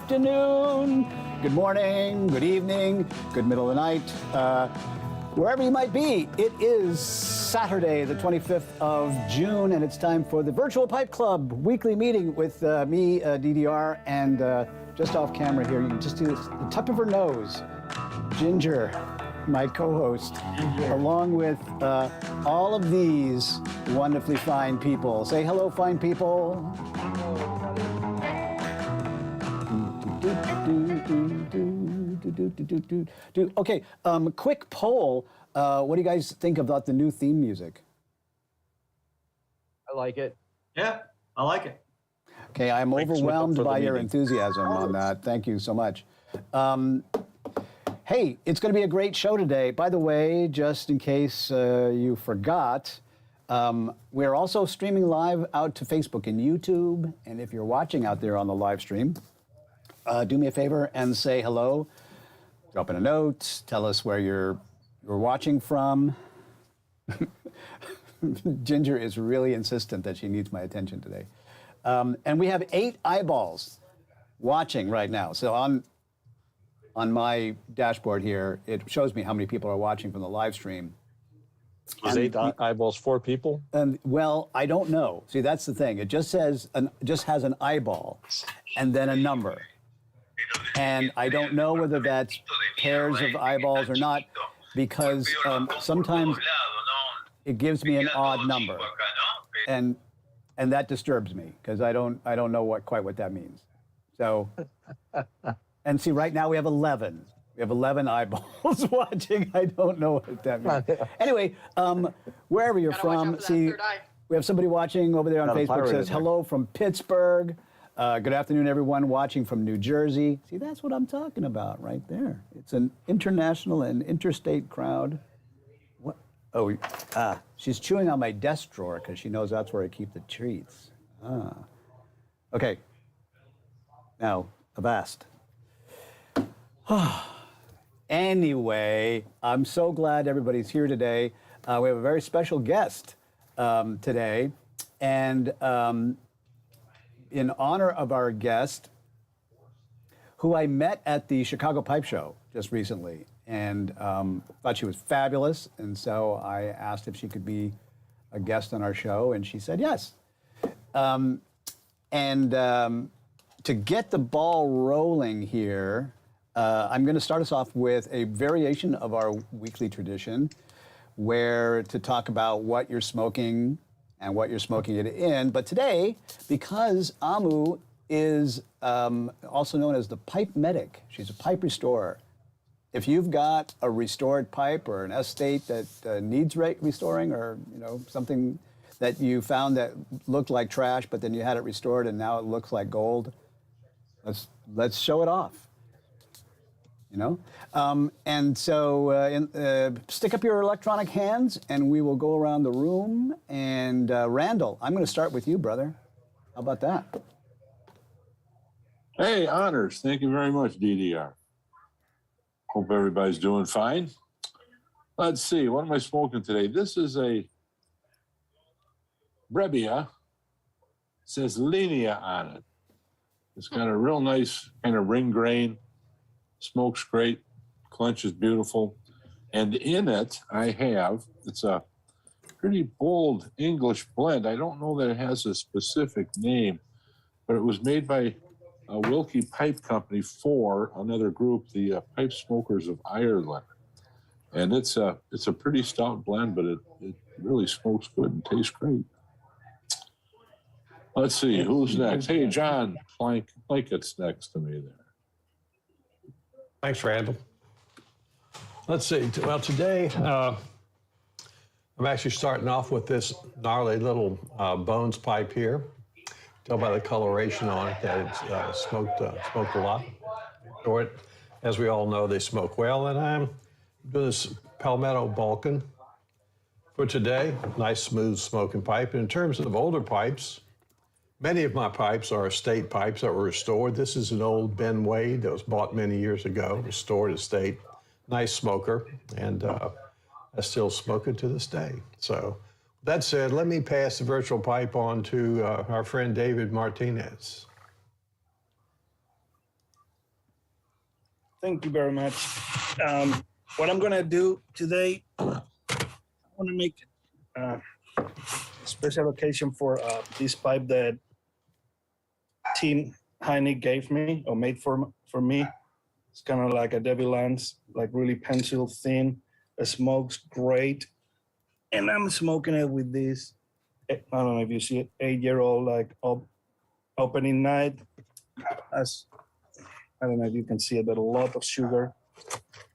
afternoon, good morning, good evening, good middle of the night, wherever you might be. It is Saturday, the 25th of June, and it's time for the Virtual Pipe Club weekly meeting with me, DDR, and just off camera here, you can just see this, the tip of her nose, Ginger, my co-host, along with all of these wonderfully fine people. Say hello, fine people. Okay, quick poll. What do you guys think about the new theme music? I like it. Yeah, I like it. Okay, I'm overwhelmed by your enthusiasm on that. Thank you so much. Hey, it's going to be a great show today. By the way, just in case you forgot, we're also streaming live out to Facebook and YouTube. And if you're watching out there on the live stream, do me a favor and say hello. Drop in a note. Tell us where you're watching from. Ginger is really insistent that she needs my attention today. And we have 8 eyeballs watching right now. So on my dashboard here, it shows me how many people are watching from the live stream. Is 8 eyeballs 4 people? And well, I don't know. See, that's the thing. It just says just has an eyeball and then a number. And I don't know whether that's pairs of eyeballs or not, because sometimes it gives me an odd number, and that disturbs me because I don't know quite what that means. So, and see, right now we have 11. We have 11 eyeballs watching. I don't know what that means. Anyway, wherever you're from, see, we have somebody watching over there on Facebook. Says hello from Pittsburgh. Good afternoon, everyone watching from New Jersey. See, that's what I'm talking about right there. It's an international and interstate crowd. What? Oh, she's chewing on my desk drawer because she knows that's where I keep the treats. Okay. Now, Avast. Anyway, I'm so glad everybody's here today. We have a very special guest today, and in honor of our guest, who I met at the Chicago Pipe Show just recently, and thought she was fabulous, and so I asked if she could be a guest on our show, and she said yes. To get the ball rolling here, I'm going to start us off with a variation of our weekly tradition, where to talk about what you're smoking and what you're smoking it in. But today, because Amu is also known as the pipe medic, she's a pipe restorer. If you've got a restored pipe or an estate that needs restoring, or something that you found that looked like trash, but then you had it restored and now it looks like gold, let's show it off. And so stick up your electronic hands and we will go around the room. And Randall, I'm going to start with you, brother. How about that? Hey, honors. Thank you very much, DDR. Hope everybody's doing fine. Let's see, what am I smoking today? This is a Brebbia. It says Linea on it. It's got a real nice kind of ring grain. Smokes great, clench is beautiful. And in it, it's a pretty bold English blend. I don't know that it has a specific name, but it was made by a Wilkie Pipe Company for another group, the Pipe Smokers of Ireland. And it's a pretty stout blend, but it really smokes good and tastes great. Let's see, who's next? Hey, John Plankett's next to me there. Thanks, Randall. Let's see. Well, today I'm actually starting off with this gnarly little Bones pipe here. Tell by the coloration on it that it's smoked a lot. Or as we all know, they smoke well. And I'm doing this Palmetto Balkan for today. Nice, smooth smoking pipe. And in terms of older pipes, many of my pipes are estate pipes that were restored. This is an old Ben Wade that was bought many years ago, restored estate. Nice smoker, and I still smoke it to this day. So that said, let me pass the virtual pipe on to our friend David Martinez. Thank you very much. What I'm gonna do today, I want to make a special occasion for this pipe that Tim Heine gave me or made for me. It's kind of like a Debbie Lance, like really pencil thin. It smokes great, and I'm smoking it with this. I don't know if you see it, 8-year-old like opening night. As I don't know if you can see it, but a lot of sugar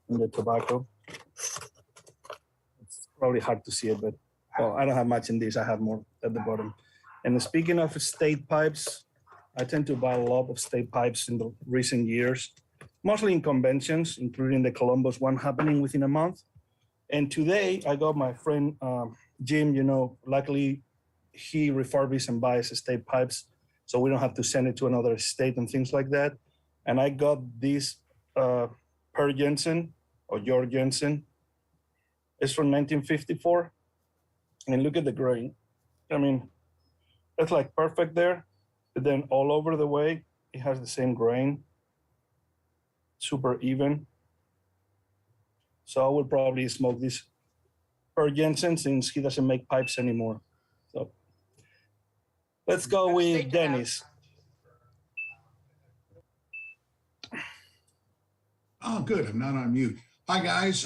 in the tobacco. It's probably hard to see it, but well, I don't have much in this. I have more at the bottom. And speaking of state pipes, I tend to buy a lot of state pipes in the recent years, mostly in conventions, including the Columbus one happening within a month. And today I got my friend Jim, luckily he refurbishes and buys state pipes, so we don't have to send it to another state and things like that. And I got this Per Jensen or Georg Jensen. It's from 1954. And look at the grain. I mean, it's like perfect there. But then all over the way, it has the same grain. Super even. So I will probably smoke this Per Jensen since he doesn't make pipes anymore. So let's go with Dennis. Oh, good. I'm not on mute. Hi, guys.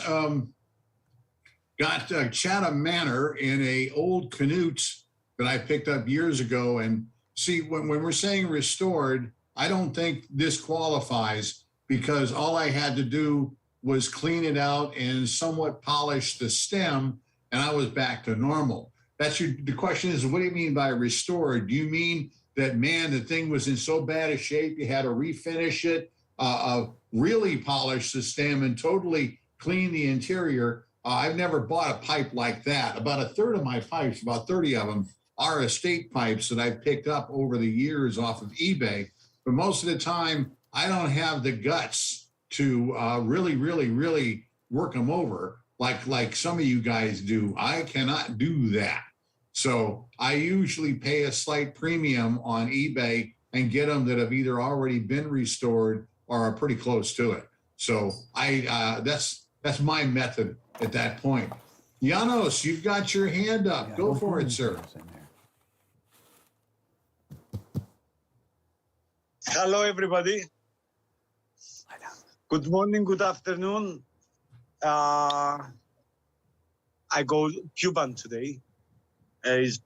Got Chatham Manor in a old Canute's that I picked up years ago. And see, when we're saying restored, I don't think this qualifies because all I had to do was clean it out and somewhat polish the stem, and I was back to normal. The question is, what do you mean by restored? Do you mean that, man, the thing was in so bad a shape you had to refinish it, really polish the stem and totally clean the interior? I've never bought a pipe like that. About a third of my pipes, about 30 of them, are estate pipes that I've picked up over the years off of eBay. But most of the time, I don't have the guts to really work them over like some of you guys do. I cannot do that. So I usually pay a slight premium on eBay and get them that have either already been restored or are pretty close to it. So that's my method at that point. Janos, you've got your hand up. Yeah, Go for it, sir. Hello, everybody. Good morning, good afternoon. I go Cuban today. Is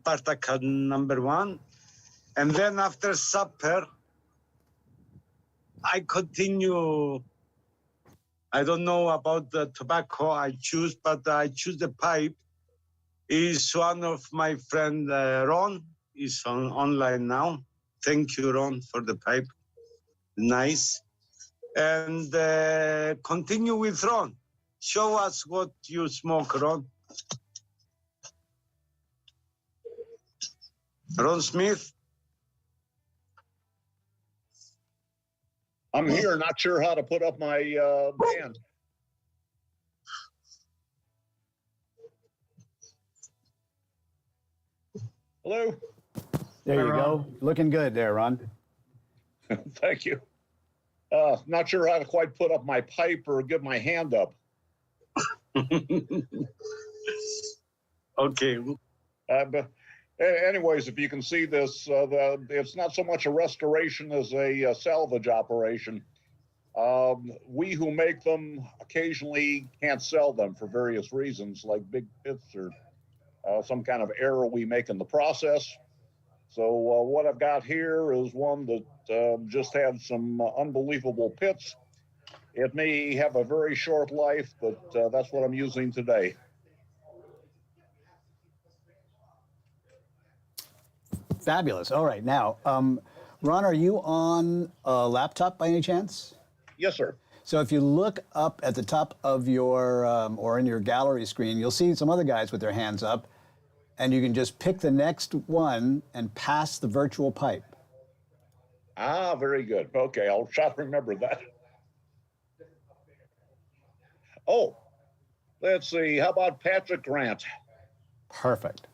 Spartak number 1. And then after supper, I continue. I don't know about the tobacco I choose, but I choose the pipe. Is one of my friend Ron. Is online now. Thank you, Ron, for the pipe. Nice. And continue with Ron. Show us what you smoke, Ron. Ron Smith. I'm here, not sure how to put up my band. Hello. There you go. Looking good there, Ron. Thank you. Not sure how to quite put up my pipe or give my hand up. Okay. But anyways, if you can see this, it's not so much a restoration as a salvage operation. We who make them occasionally can't sell them for various reasons, like big pits or some kind of error we make in the process. So what I've got here is one that just had some unbelievable pits. It may have a very short life, but that's what I'm using today. Fabulous. All right. Now, Ron, are you on a laptop by any chance? Yes, sir. So if you look up at the top of your, or in your gallery screen, you'll see some other guys with their hands up, and you can just pick the next one and pass the virtual pipe. Ah, very good. Okay, I'll try to remember that. Oh, let's see. How about Patrick Grant? Perfect.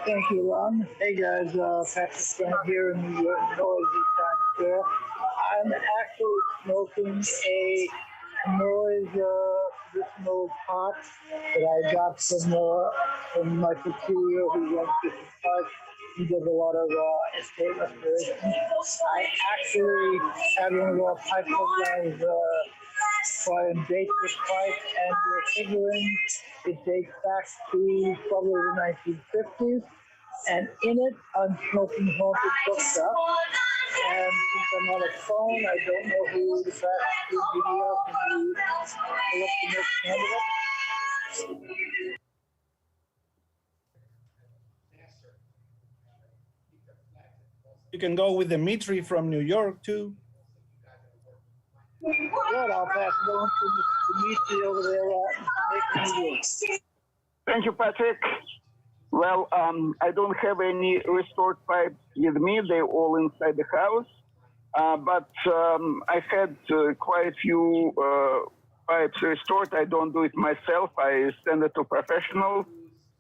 Thank you, Ron. Hey guys, Patrick Grant here in New York, noisy Times Square. I'm actually smoking a noise traditional pot that I got from my superior who runs this park. He does a lot of estate restoration. I actually had one of our pipe programs try and date this pipe, and we're figuring it dates back to probably the 1950s. And in it, I'm smoking haunted bookstuff. And since I'm on a phone, I don't know who the back video can select the next candidate. You can go with Dimitri from New York too. Good, I'll pass it on to Dimitri over there at New York. Thank you, Patrick. Well, I don't have any restored pipes with me. They're all inside the house. But I had quite a few pipes restored. I don't do it myself. I send it to professionals.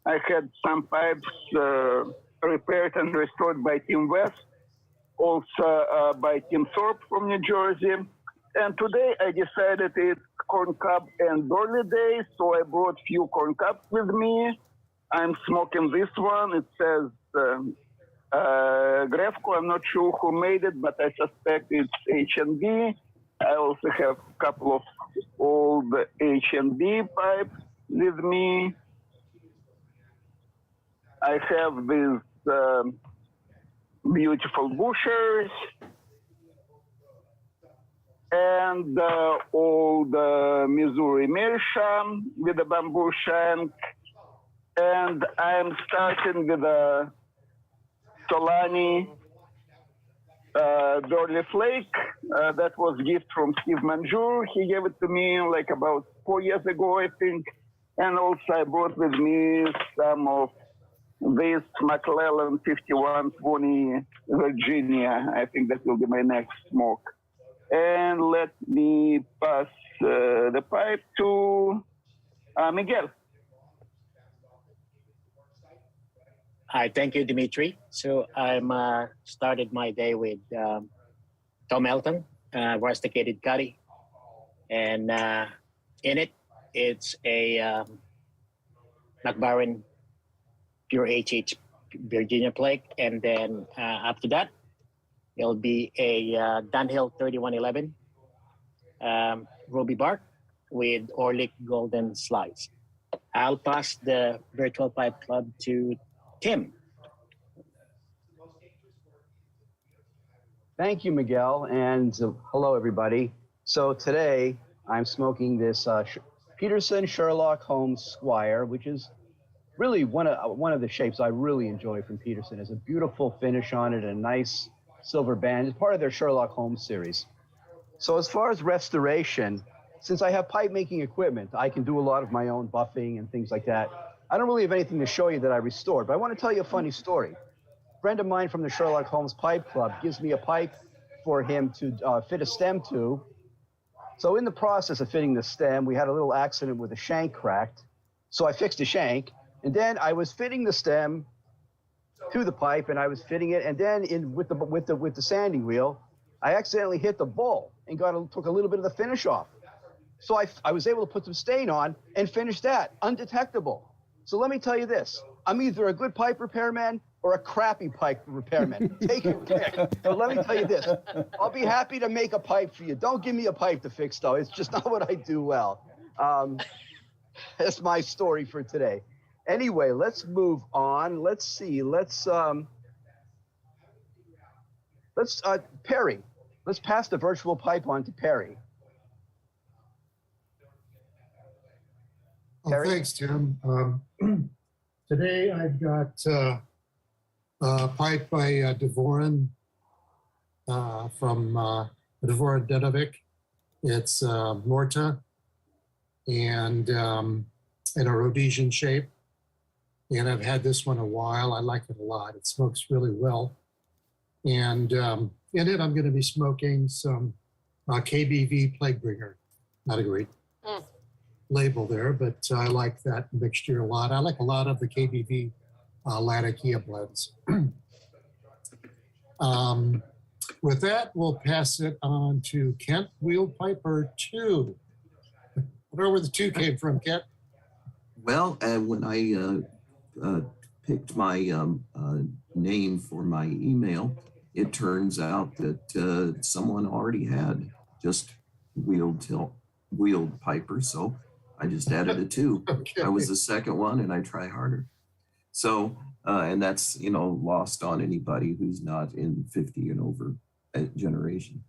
I had some pipes repaired and restored by Team West, also by Team Thorpe from New Jersey. And today I decided it's corn cob and burley day, so I brought few corn cobs with me. I'm smoking this one. It says Grefco. I'm not sure who made it, but I suspect it's H&B. I also have a couple of old H&B pipes with me. I have these beautiful bushers and old Missouri Meerschaum with a bamboo shank. And I'm starting with a Solani burley flake. That was a gift from Steve Manjur. He gave it to me like about 4 years ago, I think. And also I brought with me some of this McClellan 5120 Virginia. I think that will be my next smoke. And let me pass the pipe to Miguel. Hi, thank you, Dimitri. So I'm started my day with Tom Elton, rusticated cutty, and in it, it's a McBaron pure HH Virginia flake, and then after that, it'll be a Dunhill 3111 ruby bark with Orlick golden slice. I'll pass the virtual pipe club to Tim. Thank you, Miguel, and hello, everybody. So today I'm smoking this Peterson Sherlock Holmes Squire, which is really one of the shapes I really enjoy from Peterson. It's a beautiful finish on it, a nice silver band. It's part of their Sherlock Holmes series. So as far as restoration, since I have pipe making equipment, I can do a lot of my own buffing and things like that. I don't really have anything to show you that I restored, but I want to tell you a funny story. A friend of mine from the Sherlock Holmes Pipe Club gives me a pipe for him to fit a stem to. So in the process of fitting the stem, we had a little accident with the shank cracked. So I fixed the shank, and then I was fitting the stem to the pipe, and I was fitting it, and then with the sanding wheel, I accidentally hit the bowl and took a little bit of the finish off. So I was able to put some stain on and finish that undetectable. So let me tell you this, I'm either a good pipe repairman or a crappy pipe repairman. Take your pick. But let me tell you this, I'll be happy to make a pipe for you. Don't give me a pipe to fix, though. It's just not what I do well. That's my story for today. Anyway, let's move on. Let's see. Let's Perry. Let's pass the virtual pipe on to Perry. Oh, thanks, Tim. Today I've got a pipe by Dvorin from Dvorin Denovic. It's Morta and in a Rhodesian shape. And I've had this one a while. I like it a lot. It smokes really well. And in it, I'm going to be smoking some KBV Plaguebringer. Not a great label there, but I like that mixture a lot. I like a lot of the KBV Latakia blends. With that, we'll pass it on to Kent Wheelpiper 2. Where the 2 came from, Kent? Well, when I picked my name for my email, it turns out that someone already had just wheeled Piper, so I just added a 2. Okay. I was the second one, and I try harder. So, and that's lost on anybody who's not in 50 and over generation.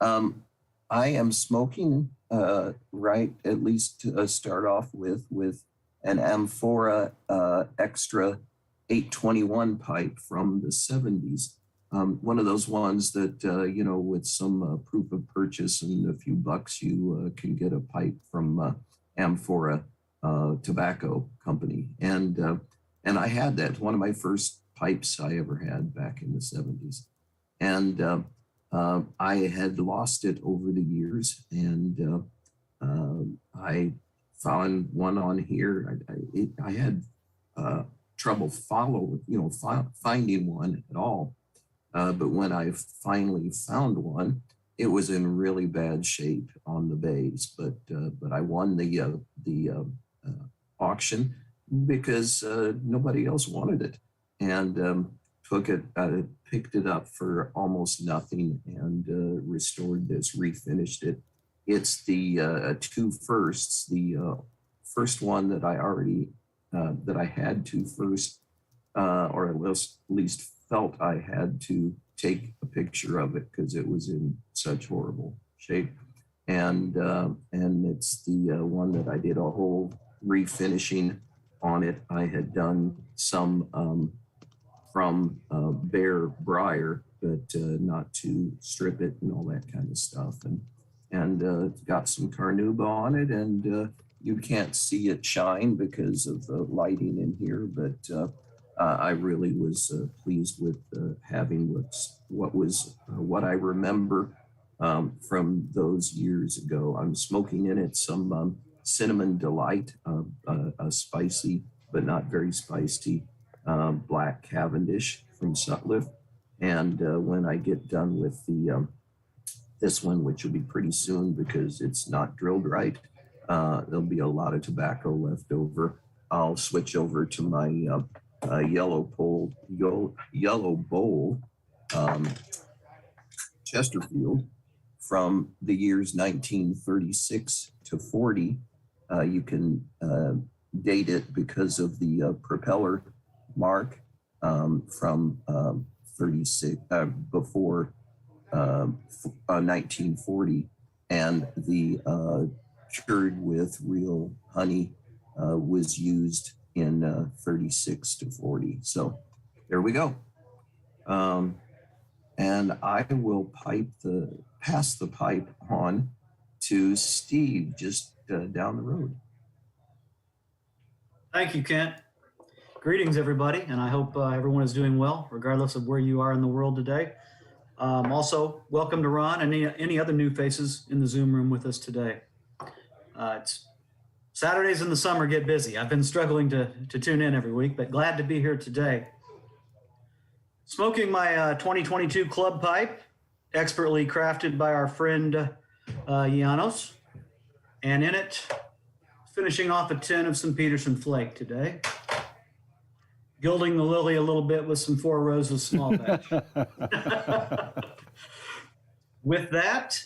I am smoking right, at least to start off with an Amphora Extra 821 pipe from the 70s. One of those ones that, with some proof of purchase and a few bucks, you can get a pipe from Amphora Tobacco Company. And I had that, one of my first pipes I ever had back in the 70s. And I had lost it over the years, and I found one on here. I had trouble finding one at all. But when I finally found one, it was in really bad shape on the bays. But I won the auction because nobody else wanted it, and picked it up for almost nothing, and restored this, refinished it. It's the 2 firsts, the first one that I already that I had to first, or at least felt I had to take a picture of it because it was in such horrible shape. And it's the one that I did a whole refinishing on it. I had done some from bare briar, but not to strip it and all that kind of stuff. And got some carnauba on it, and you can't see it shine because of the lighting in here, but I really was pleased with having what I remember from those years ago. I'm smoking in it some Cinnamon Delight, a spicy but not very spicy black Cavendish from Sutliff. And when I get done with this one, which will be pretty soon because it's not drilled right, there'll be a lot of tobacco left over. I'll switch over to my yellow bowl Chesterfield from the years 1936 to 40. You can date it because of the propeller mark from 36 before 1940, and the cured with real honey was used in 36 to 40. So there we go. And I will pass the pipe on to Steve just down the road. Thank you, Kent. Greetings, everybody, and I hope everyone is doing well, regardless of where you are in the world today. Also, welcome to Ron and any other new faces in the Zoom room with us today. It's Saturdays in the summer get busy. I've been struggling to tune in every week, but glad to be here today. Smoking my 2022 club pipe, expertly crafted by our friend Janos, and in it, finishing off a tin of some Peterson flake today. Gilding the lily a little bit with some Four Roses small batch. With that,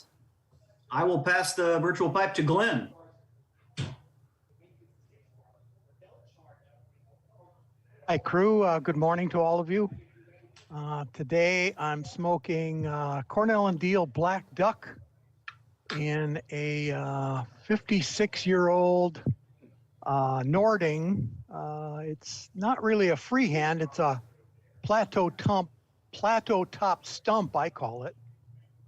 I will pass the virtual pipe to Glenn. Hi, crew. Good morning to all of you. Today, I'm smoking Cornell and Deal Black Duck in a 56-year-old Nording. It's not really a freehand. It's a plateau top stump, I call it.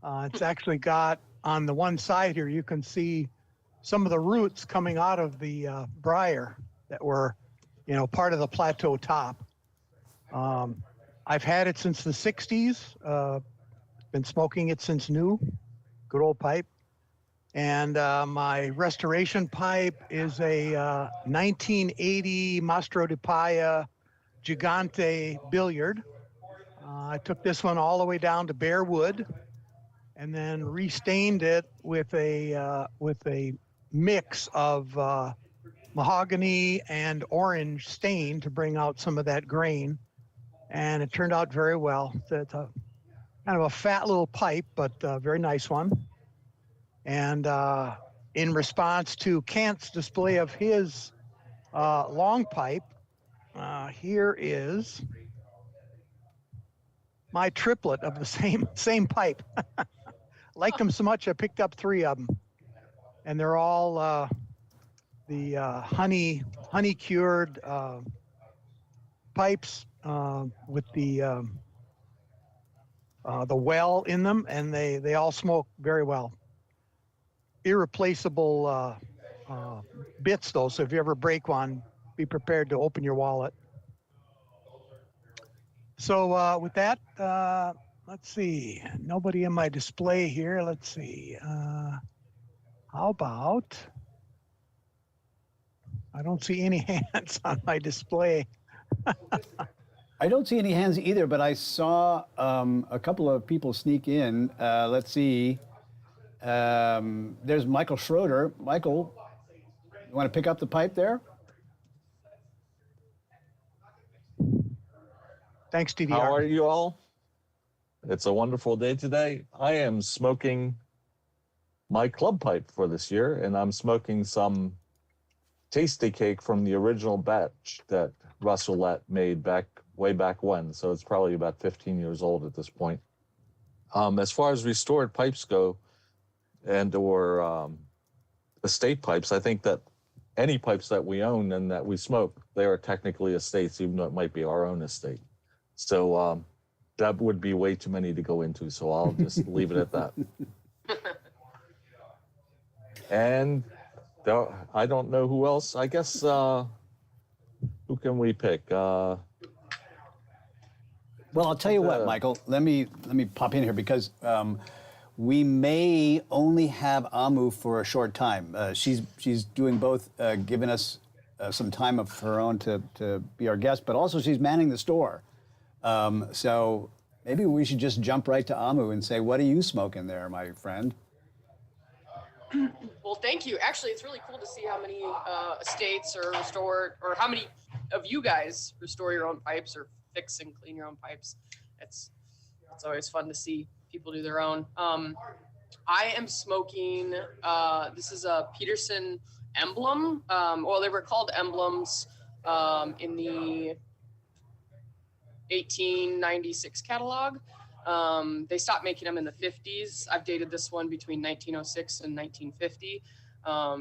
It's actually got, on the one side here, you can see some of the roots coming out of the briar that were, part of the plateau top. I've had it since the 60s. Been smoking it since new. Good old pipe. And my restoration pipe is a 1980 Mastro di Paia Gigante billiard. I took this one all the way down to bare wood, and then restained it with a mix of mahogany and orange stain to bring out some of that grain, and it turned out very well. It's a kind of a fat little pipe, but a very nice one. And in response to Kent's display of his long pipe, here is my triplet of the same pipe. Liked them so much, I picked up 3 of them, and they're all the honey cured pipes with the well in them, and they all smoke very well. Irreplaceable bits though, so if you ever break one, be prepared to open your wallet. So with that, let's see, nobody in my display here. Let's see, how about, I don't see any hands on my display. I don't see any hands either, but I saw a couple of people sneak in. Let's see. There's Michael Schroeder. Michael, you want to pick up the pipe there? Thanks, DDR. How are you all? It's a wonderful day today. I am smoking my club pipe for this year, and I'm smoking some tasty cake from the original batch that Russ Ouellette made way back when. So it's probably about 15 years old at this point. As far as restored pipes go, or estate pipes, I think that any pipes that we own and that we smoke, they are technically estates, even though it might be our own estate. So that would be way too many to go into, so I'll just leave it at that. And I don't know who else. I guess, who can we pick? Well, I'll tell you what, Michael, let me pop in here because we may only have Amu for a short time. She's doing both, giving us some time of her own to be our guest, but also she's manning the store. So maybe we should just jump right to Amu and say, what are you smoking there, my friend? Well, thank you. Actually, it's really cool to see how many estates are restored, or how many of you guys restore your own pipes or fix and clean your own pipes. It's always fun to see people do their own. I am smoking, this is a Peterson emblem. Well, they were called emblems in the 1896 catalog. They stopped making them in the 50s. I've dated this one between 1906 and 1950.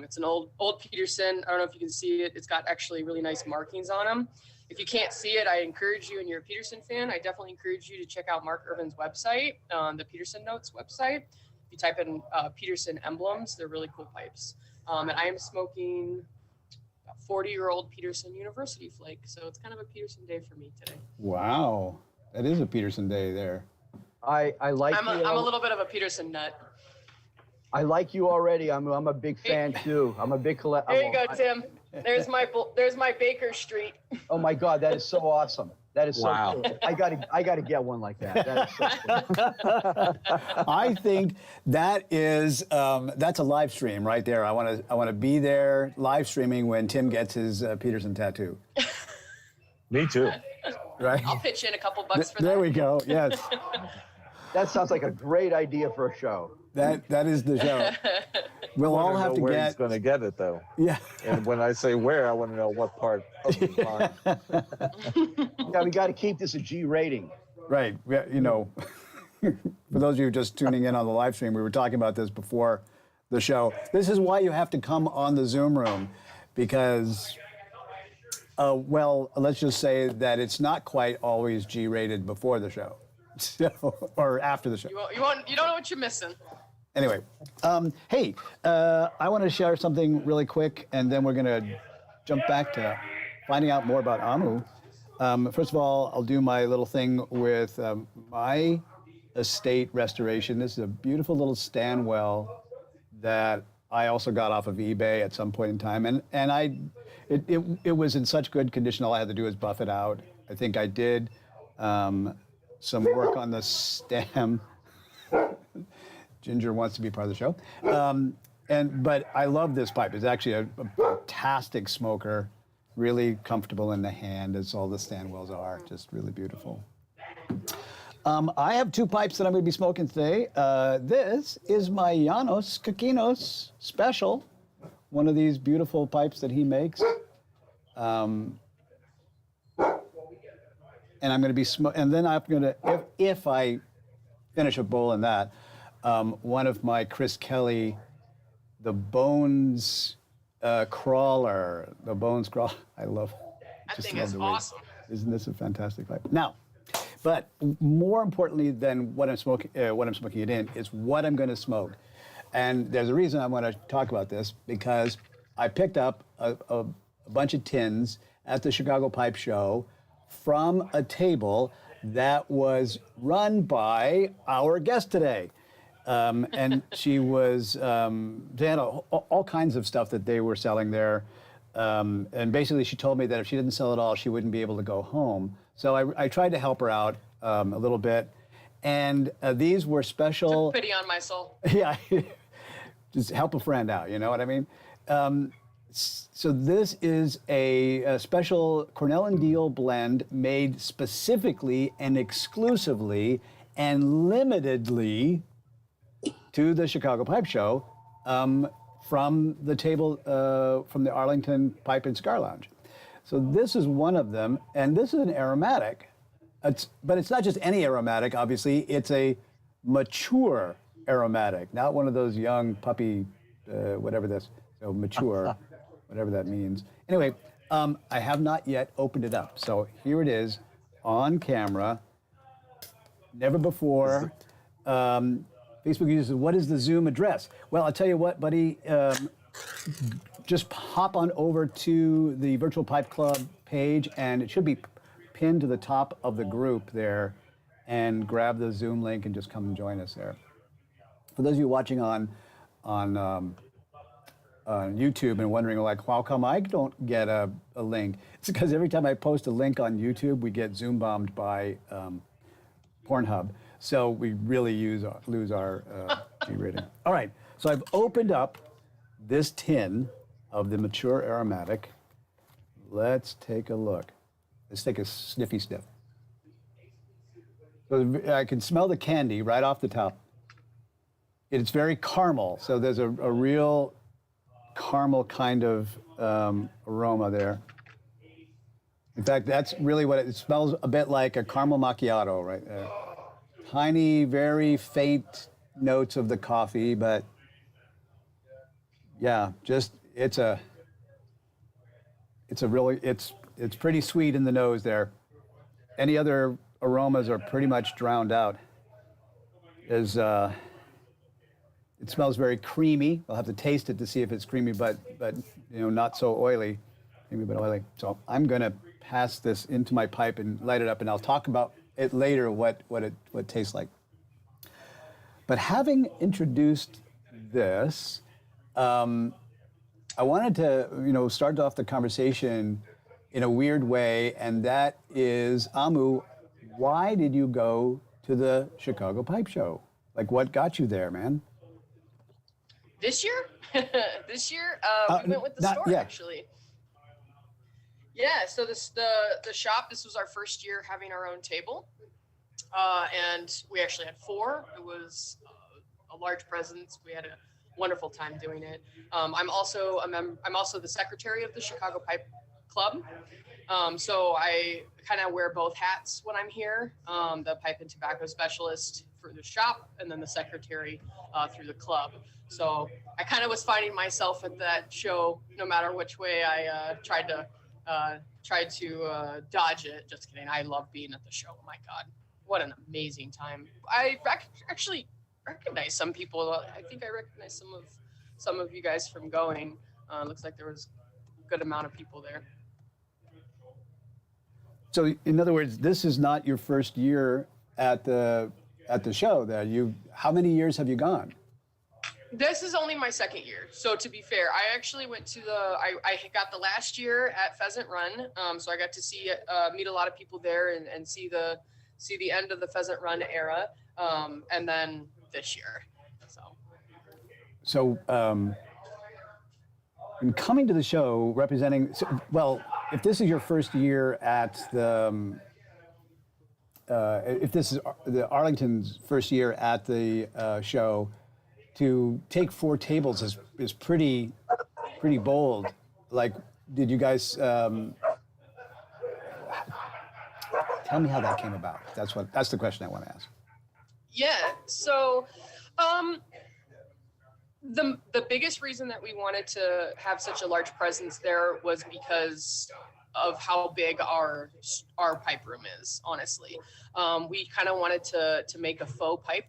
It's an old Peterson. I don't know if you can see it. It's got actually really nice markings on them. If you can't see it, I encourage you, and you're a Peterson fan, I definitely encourage you to check out Mark Irvin's website, the Peterson Notes website. If you type in Peterson emblems, they're really cool pipes. And I am smoking a 40-year-old Peterson University flake. So it's kind of a Peterson day for me today. Wow, that is a Peterson day there. I like I'm a little bit of a Peterson nut. I like you already. I'm a big fan too. I'm a big collector. There you go, Tim. There's my Baker Street. Oh my God, that is so awesome. That is so wow. cool. I gotta get one like that. That is so cool. I think that is that's a live stream right there. I want to be there live streaming when Tim gets his Peterson tattoo. Me too. Right. I'll pitch in a couple bucks for that. There we go. Yes. That sounds like a great idea for a show. That is the show. We'll all have to where get. he's going to get it though. Yeah. And when I say where, I want to know what part of the farm. Yeah, we got to keep this a G rating. Right. You know, for those of you just tuning in on the live stream, we were talking about this before the show. This is why you have to come on the Zoom room, because, well, let's just say that it's not quite always G rated before the show, or after the show. You don't know what you're missing. Anyway, hey, I want to share something really quick, and then we're going to jump back to finding out more about Amu. First of all, I'll do my little thing with my estate restoration. This is a beautiful little stand well that I also got off of eBay at some point in time, and it was in such good condition. All I had to do was buff it out. I think I did. some work on the stem. Ginger wants to be part of the show. But I love this pipe. It's actually a fantastic smoker, really comfortable in the hand, as all the Stanwells are, just really beautiful. I have 2 pipes that I'm going to be smoking today. This is my Llanos Caquinos Special, one of these beautiful pipes that he makes. And I'm going to be and then I'm going to, if I finish a bowl in that, one of my Chris Kelly, the Bones Crawler, the Bones Crawler. I love. That thing is awesome. Isn't this a fantastic pipe? Now, but more importantly than what I'm smoking it in is what I'm going to smoke. And there's a reason I want to talk about this, because I picked up a bunch of tins at the Chicago Pipe Show from a table that was run by our guest today. And she was, they had all kinds of stuff that they were selling there. And basically she told me that if she didn't sell it all, she wouldn't be able to go home. So I tried to help her out a little bit. And these were special. Took pity on my soul. Yeah, just help a friend out, you know what I mean? So this is a special Cornell and Deal blend made specifically and exclusively and limitedly to the Chicago Pipe Show from the table from the Arlington Pipe and Cigar Lounge. So this is one of them, and this is an aromatic. But it's not just any aromatic, obviously. It's a mature aromatic, not one of those young puppy, whatever this, so mature, whatever that means. Anyway, I have not yet opened it up. So here it is on camera. Never before. Facebook uses, what is the Zoom address? Well, I'll tell you what, buddy, just hop on over to the Virtual Pipe Club page, and it should be pinned to the top of the group there, and grab the Zoom link and just come and join us there. For those of you watching on YouTube and wondering, like, how come I don't get a link? It's because every time I post a link on YouTube, we get Zoom bombed by Pornhub. So we really lose our G rating. All right, so I've opened up this tin of the mature aromatic. Let's take a look. Let's take a sniffy sniff. So I can smell the candy right off the top. It's very caramel, so there's a real caramel kind of aroma there. In fact, that's really what it smells a bit like, a caramel macchiato right there. Tiny, very faint notes of the coffee, but yeah, just it's pretty sweet in the nose there. Any other aromas are pretty much drowned out. It smells very creamy. I'll have to taste it to see if it's creamy, but you know, not so oily, creamy but oily. So I'm gonna pass this into my pipe and light it up, and I'll talk about it later what it tastes like. But having introduced this, I wanted to start off the conversation in a weird way, and that is, Amu, why did you go to the Chicago Pipe Show? Like, what got you there, man? This year? This year, we went with the store, actually. Yeah, so the shop, this was our first year having our own table. And we actually had 4. It was a large presence. We had a wonderful time doing it. I'm also the secretary of the Chicago Pipe Club. So I kind of wear both hats when I'm here, the pipe and tobacco specialist for the shop, and then the secretary through the club. So I kind of was finding myself at that show, no matter which way I tried to dodge it. Just kidding. I love being at the show. Oh my God, what an amazing time. I actually recognize some people. I think I recognize some of you guys from going. Looks like there was a good amount of people there. So in other words, this is not your first year at the show. How many years have you gone? This is only my second year. So to be fair, I actually went to I got the last year at Pheasant Run. So I got to meet a lot of people there and see the see the end of the Pheasant Run era, and then this year. So, in coming to the show, representing, well, if this is your first year at the, if this is the Arlington's first year at the show, to take 4 tables is pretty bold. Like, did you guys tell me how that came about? That's the question I want to ask. Yeah. So, the biggest reason that we wanted to have such a large presence there was because of how big our pipe room is, honestly. We kind of wanted to make a faux pipe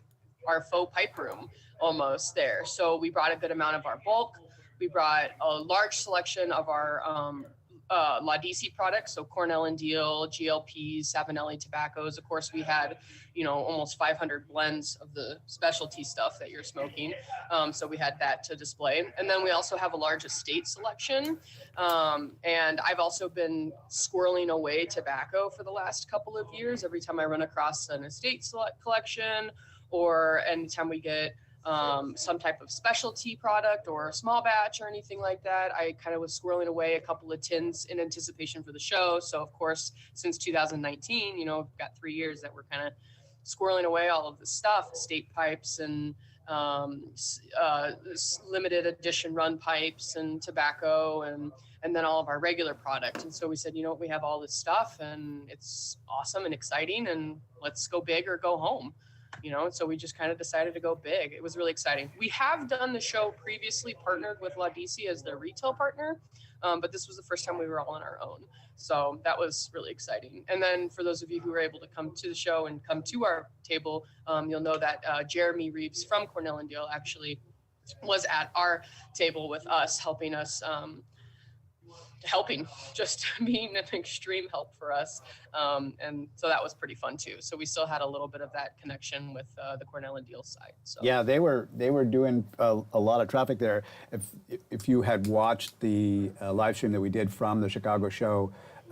room almost there. So we brought a good amount of our bulk. We brought a large selection of our Ladisi products, so Cornell and Deal, GLPs, Savinelli tobaccos. Of course, we had, almost 500 blends of the specialty stuff that you're smoking. So we had that to display. And then we also have a large estate selection. And I've also been squirreling away tobacco for the last couple of years. Every time I run across an estate collection, or anytime we get some type of specialty product or small batch or anything like that, I kind of was squirreling away a couple of tins in anticipation for the show. So of course, since 2019, we've got 3 years that we're kind of squirreling away all of this stuff, estate pipes and limited edition run pipes and tobacco and then all of our regular product. And so we said, we have all this stuff and it's awesome and exciting, and let's go big or go home. So we just kind of decided to go big. It was really exciting. We have done the show previously, partnered with Ladisi as their retail partner, but this was the first time we were all on our own. So that was really exciting. And then for those of you who were able to come to the show and come to our table, you'll know that Jeremy Reeves from Cornell and Deal actually was at our table with us, helping just being an extreme help for us. And so that was pretty fun too. So we still had a little bit of that connection with the Cornell and Deal side. So. Yeah, they were doing a lot of traffic there. If you had watched the live stream that we did from the Chicago show,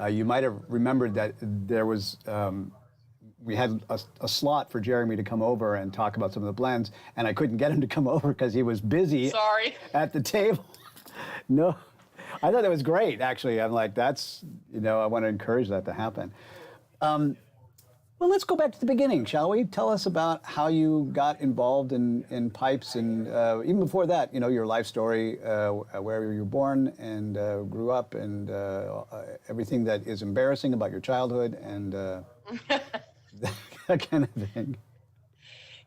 you might have remembered that there was, we had a slot for Jeremy to come over and talk about some of the blends, and I couldn't get him to come over because he was busy at the table. No. I thought that was great, actually. I'm like, that's, I want to encourage that to happen. Well, let's go back to the beginning, shall we? Tell us about how you got involved in pipes, and even before that, your life story, where you were born and grew up, and everything that is embarrassing about your childhood, and that kind of thing.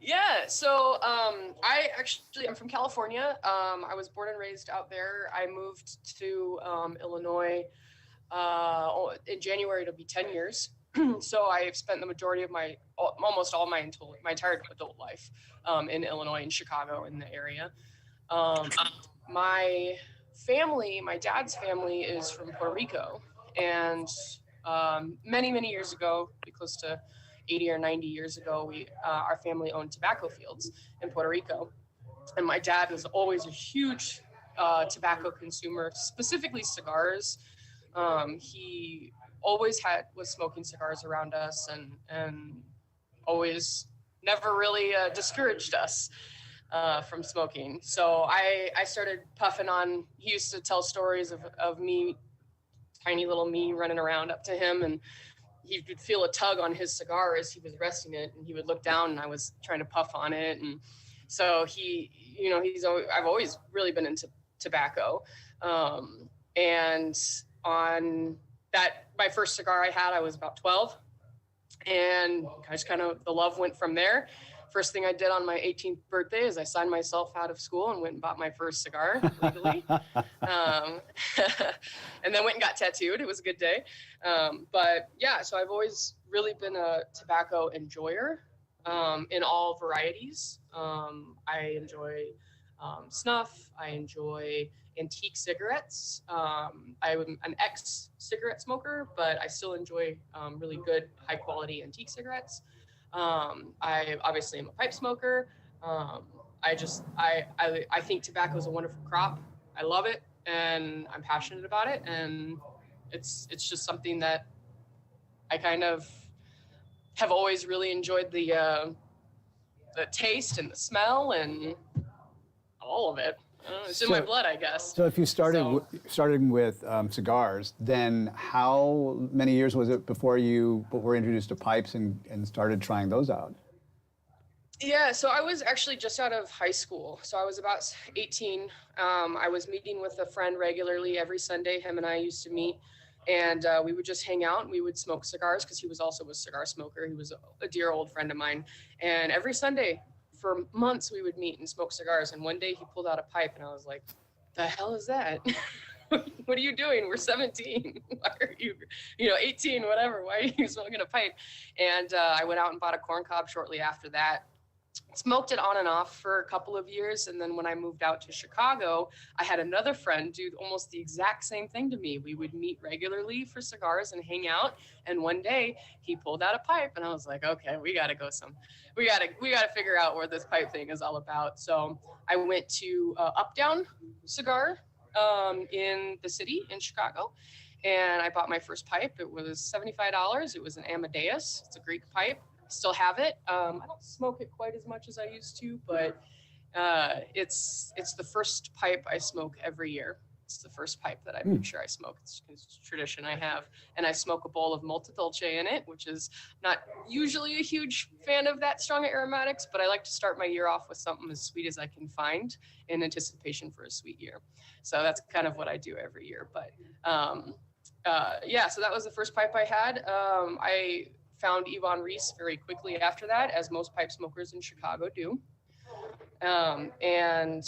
Yeah, so I'm from California. I was born and raised out there. I moved to Illinois in January. It'll be 10 years. So I've spent the majority of almost all my entire adult life in Illinois, in Chicago, in the area. My dad's family is from Puerto Rico, and many, many years ago, pretty close to 80 or 90 years ago, our family owned tobacco fields in Puerto Rico. And my dad was always a huge tobacco consumer, specifically cigars. He always was smoking cigars around us, and always never really discouraged us from smoking. So I started puffing on. He used to tell stories of me, tiny little me, running around up to him, and he would feel a tug on his cigar as he was resting it, and he would look down, and I was trying to puff on it. And so I've always really been into tobacco. And on that, my first cigar I had, I was about 12, and I just the love went from there. First thing I did on my 18th birthday is I signed myself out of school and went and bought my first cigar legally. And then went and got tattooed. It was a good day. But yeah, so I've always really been a tobacco enjoyer in all varieties. I enjoy snuff. I enjoy antique cigarettes. I'm an ex-cigarette smoker, but I still enjoy really good, high-quality antique cigarettes. I obviously am a pipe smoker. I think tobacco is a wonderful crop. I love it, and I'm passionate about it, and it's just something that I kind of have always really enjoyed the taste and the smell and all of it. It's in my blood, I guess. So if you started with cigars, then how many years was it before you were introduced to pipes and started trying those out? Yeah, so I was actually just out of high school. So I was about 18. I was meeting with a friend regularly every Sunday. Him and I used to meet, and we would just hang out and we would smoke cigars because he was also a cigar smoker. He was a dear old friend of mine. And every Sunday for months we would meet and smoke cigars. And one day he pulled out a pipe and I was like, the hell is that? What are you doing? We're 17. Why are you, 18, whatever. Why are you smoking a pipe? And I went out and bought a corn cob shortly after that. Smoked it on and off for a couple of years. And then when I moved out to Chicago, I had another friend do almost the exact same thing to me. We would meet regularly for cigars and hang out. And one day he pulled out a pipe and I was like, okay, we got to figure out what this pipe thing is all about. So I went to Up Down Cigar in the city in Chicago. And I bought my first pipe. It was $75. It was an Amadeus. It's a Greek pipe. Still have it. I don't smoke it quite as much as I used to, but it's the first pipe I smoke every year. It's the first pipe that I make sure I smoke. It's a tradition I have. And I smoke a bowl of Molta Dolce in it, which is not usually a huge fan of that strong aromatics, but I like to start my year off with something as sweet as I can find in anticipation for a sweet year. So that's kind of what I do every year. But so that was the first pipe I had. I found Yvonne Reese very quickly after that, as most pipe smokers in Chicago do. And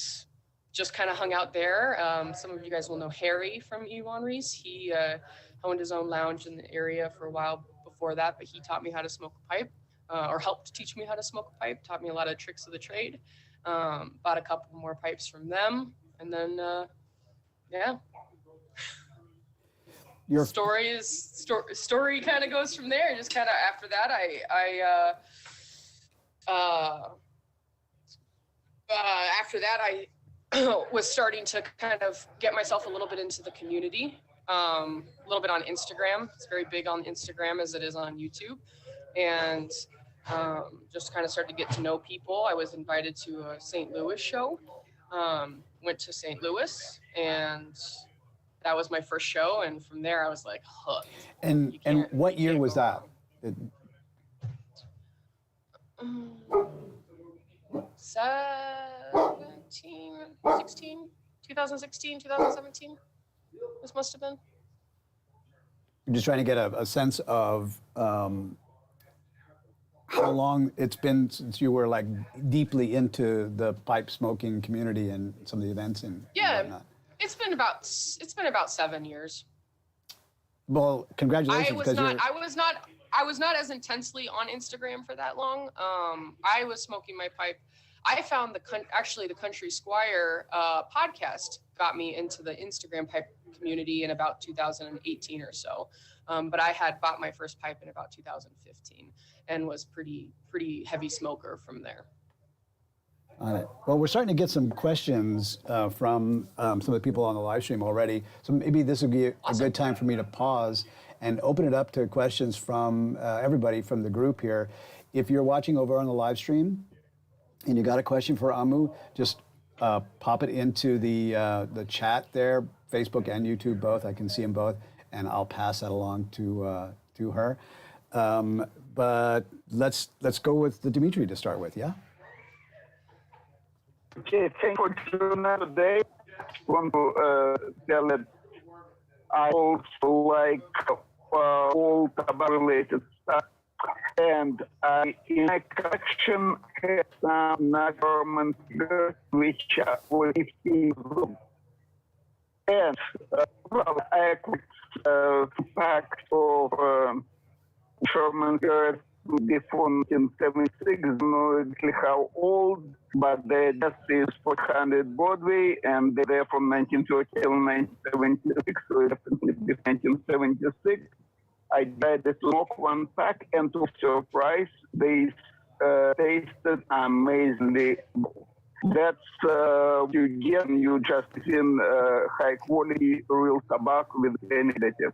just kind of hung out there. Some of you guys will know Harry from Yvonne Reese. He owned his own lounge in the area for a while before that, but he taught me how to smoke a pipe, or helped teach me how to smoke a pipe, taught me a lot of tricks of the trade. Bought a couple more pipes from them, and then, Your story kind of goes from there. Just kind of after that, I was starting to kind of get myself a little bit into the community, a little bit on Instagram. It's very big on Instagram as it is on YouTube, and just kind of started to get to know people. I was invited to a St. Louis show. Went to St. Louis, and that was my first show, and from there I was like hooked. And what year was that? 2016, 2017. This must have been. I'm just trying to get a sense of how long it's been since you were like deeply into the pipe smoking community and some of the events and whatnot. It's been about 7 years. Well, congratulations. I was not as intensely on Instagram for that long. I was smoking my pipe. I found the Country Squire podcast got me into the Instagram pipe community in about 2018 or so. But I had bought my first pipe in about 2015 and was pretty heavy smoker from there. All right. Well, we're starting to get some questions from some of the people on the live stream already. So maybe this would be a good time for me to pause and open it up to questions from everybody from the group here. If you're watching over on the live stream and you got a question for Amu, just pop it into the chat there, Facebook and YouTube both. I can see them both, and I'll pass that along to her. But let's go with the Dimitri to start with. Yeah. Okay, thank you for joining us today. I want to tell that I also like all tobacco-related stuff, and in my collection have some government cigars which are for 15 rooms. And I acquired pack of German cigars before 1976, know exactly how old, but they just is 400 Broadway, and they're from 1930 till 1976, so definitely 1976. I tried to smoke one pack, and to surprise, they tasted amazingly. That's you get, you just in high quality real tobacco with any additive.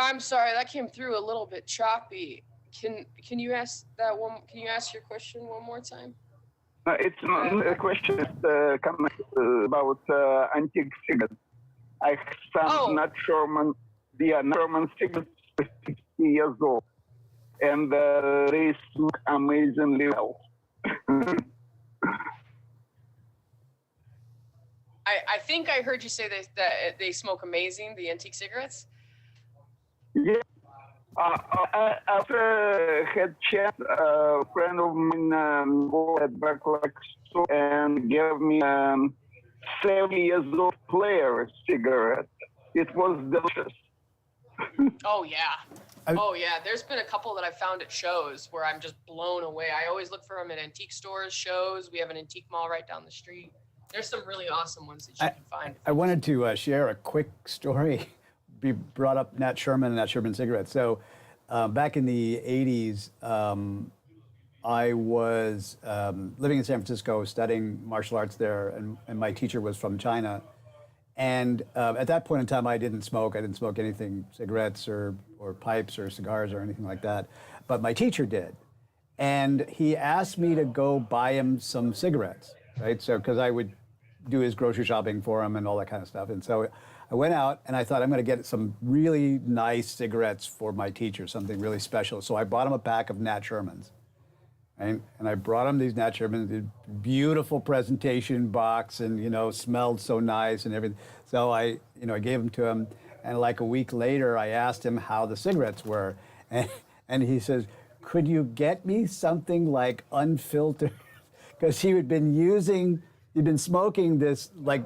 I'm sorry, that came through a little bit choppy. Can you ask that one? Can you ask your question one more time? It's not a question. It's comment about antique cigarettes. I have some Nat Sherman, Nat Sherman cigarettes 60 years old, and they look amazingly well. I think I heard you say that they smoke amazing, the antique cigarettes. Yeah. After had chat, a friend of mine go at Backlash store and gave me 7 years old player cigarette. It was delicious. Oh yeah. Oh yeah. There's been a couple that I found at shows where I'm just blown away. I always look for them at antique stores, shows. We have an antique mall right down the street. There's some really awesome ones that you can find. I wanted to share a quick story. You brought up Nat Sherman and Nat Sherman cigarettes. So back in the 80s, I was living in San Francisco studying martial arts there, and my teacher was from China. And at that point in time, I didn't smoke. I didn't smoke anything, cigarettes or pipes or cigars or anything like that. But my teacher did. And he asked me to go buy him some cigarettes, right? So, because I would do his grocery shopping for him and all that kind of stuff. And so I went out and I thought I'm going to get some really nice cigarettes for my teacher, something really special. So I bought him a pack of Nat Shermans. Right? And I brought him these Nat Shermans, the beautiful presentation box, and smelled so nice and everything. So I gave them to him, and like a week later, I asked him how the cigarettes were, and he says, "Could you get me something like unfiltered?" Because he'd been smoking this, like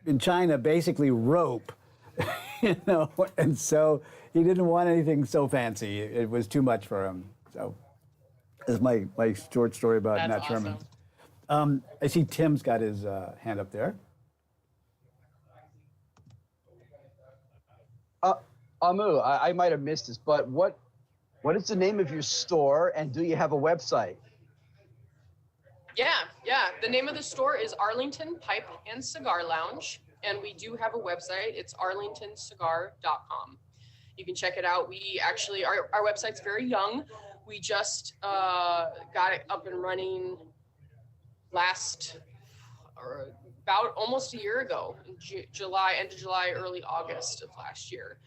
in China, basically rope, and so he didn't want anything so fancy. It was too much for him. So that's my short story about Nat Sherman. I see Tim's got his hand up there. Amu, I might have missed this, but what is the name of your store, and do you have a website? Yeah. The name of the store is Arlington Pipe and Cigar Lounge, and we do have a website. It's arlingtoncigar.com. You can check it out. We actually, our website's very young. We just got it up and running about almost a year ago, in end of July, early August of last year.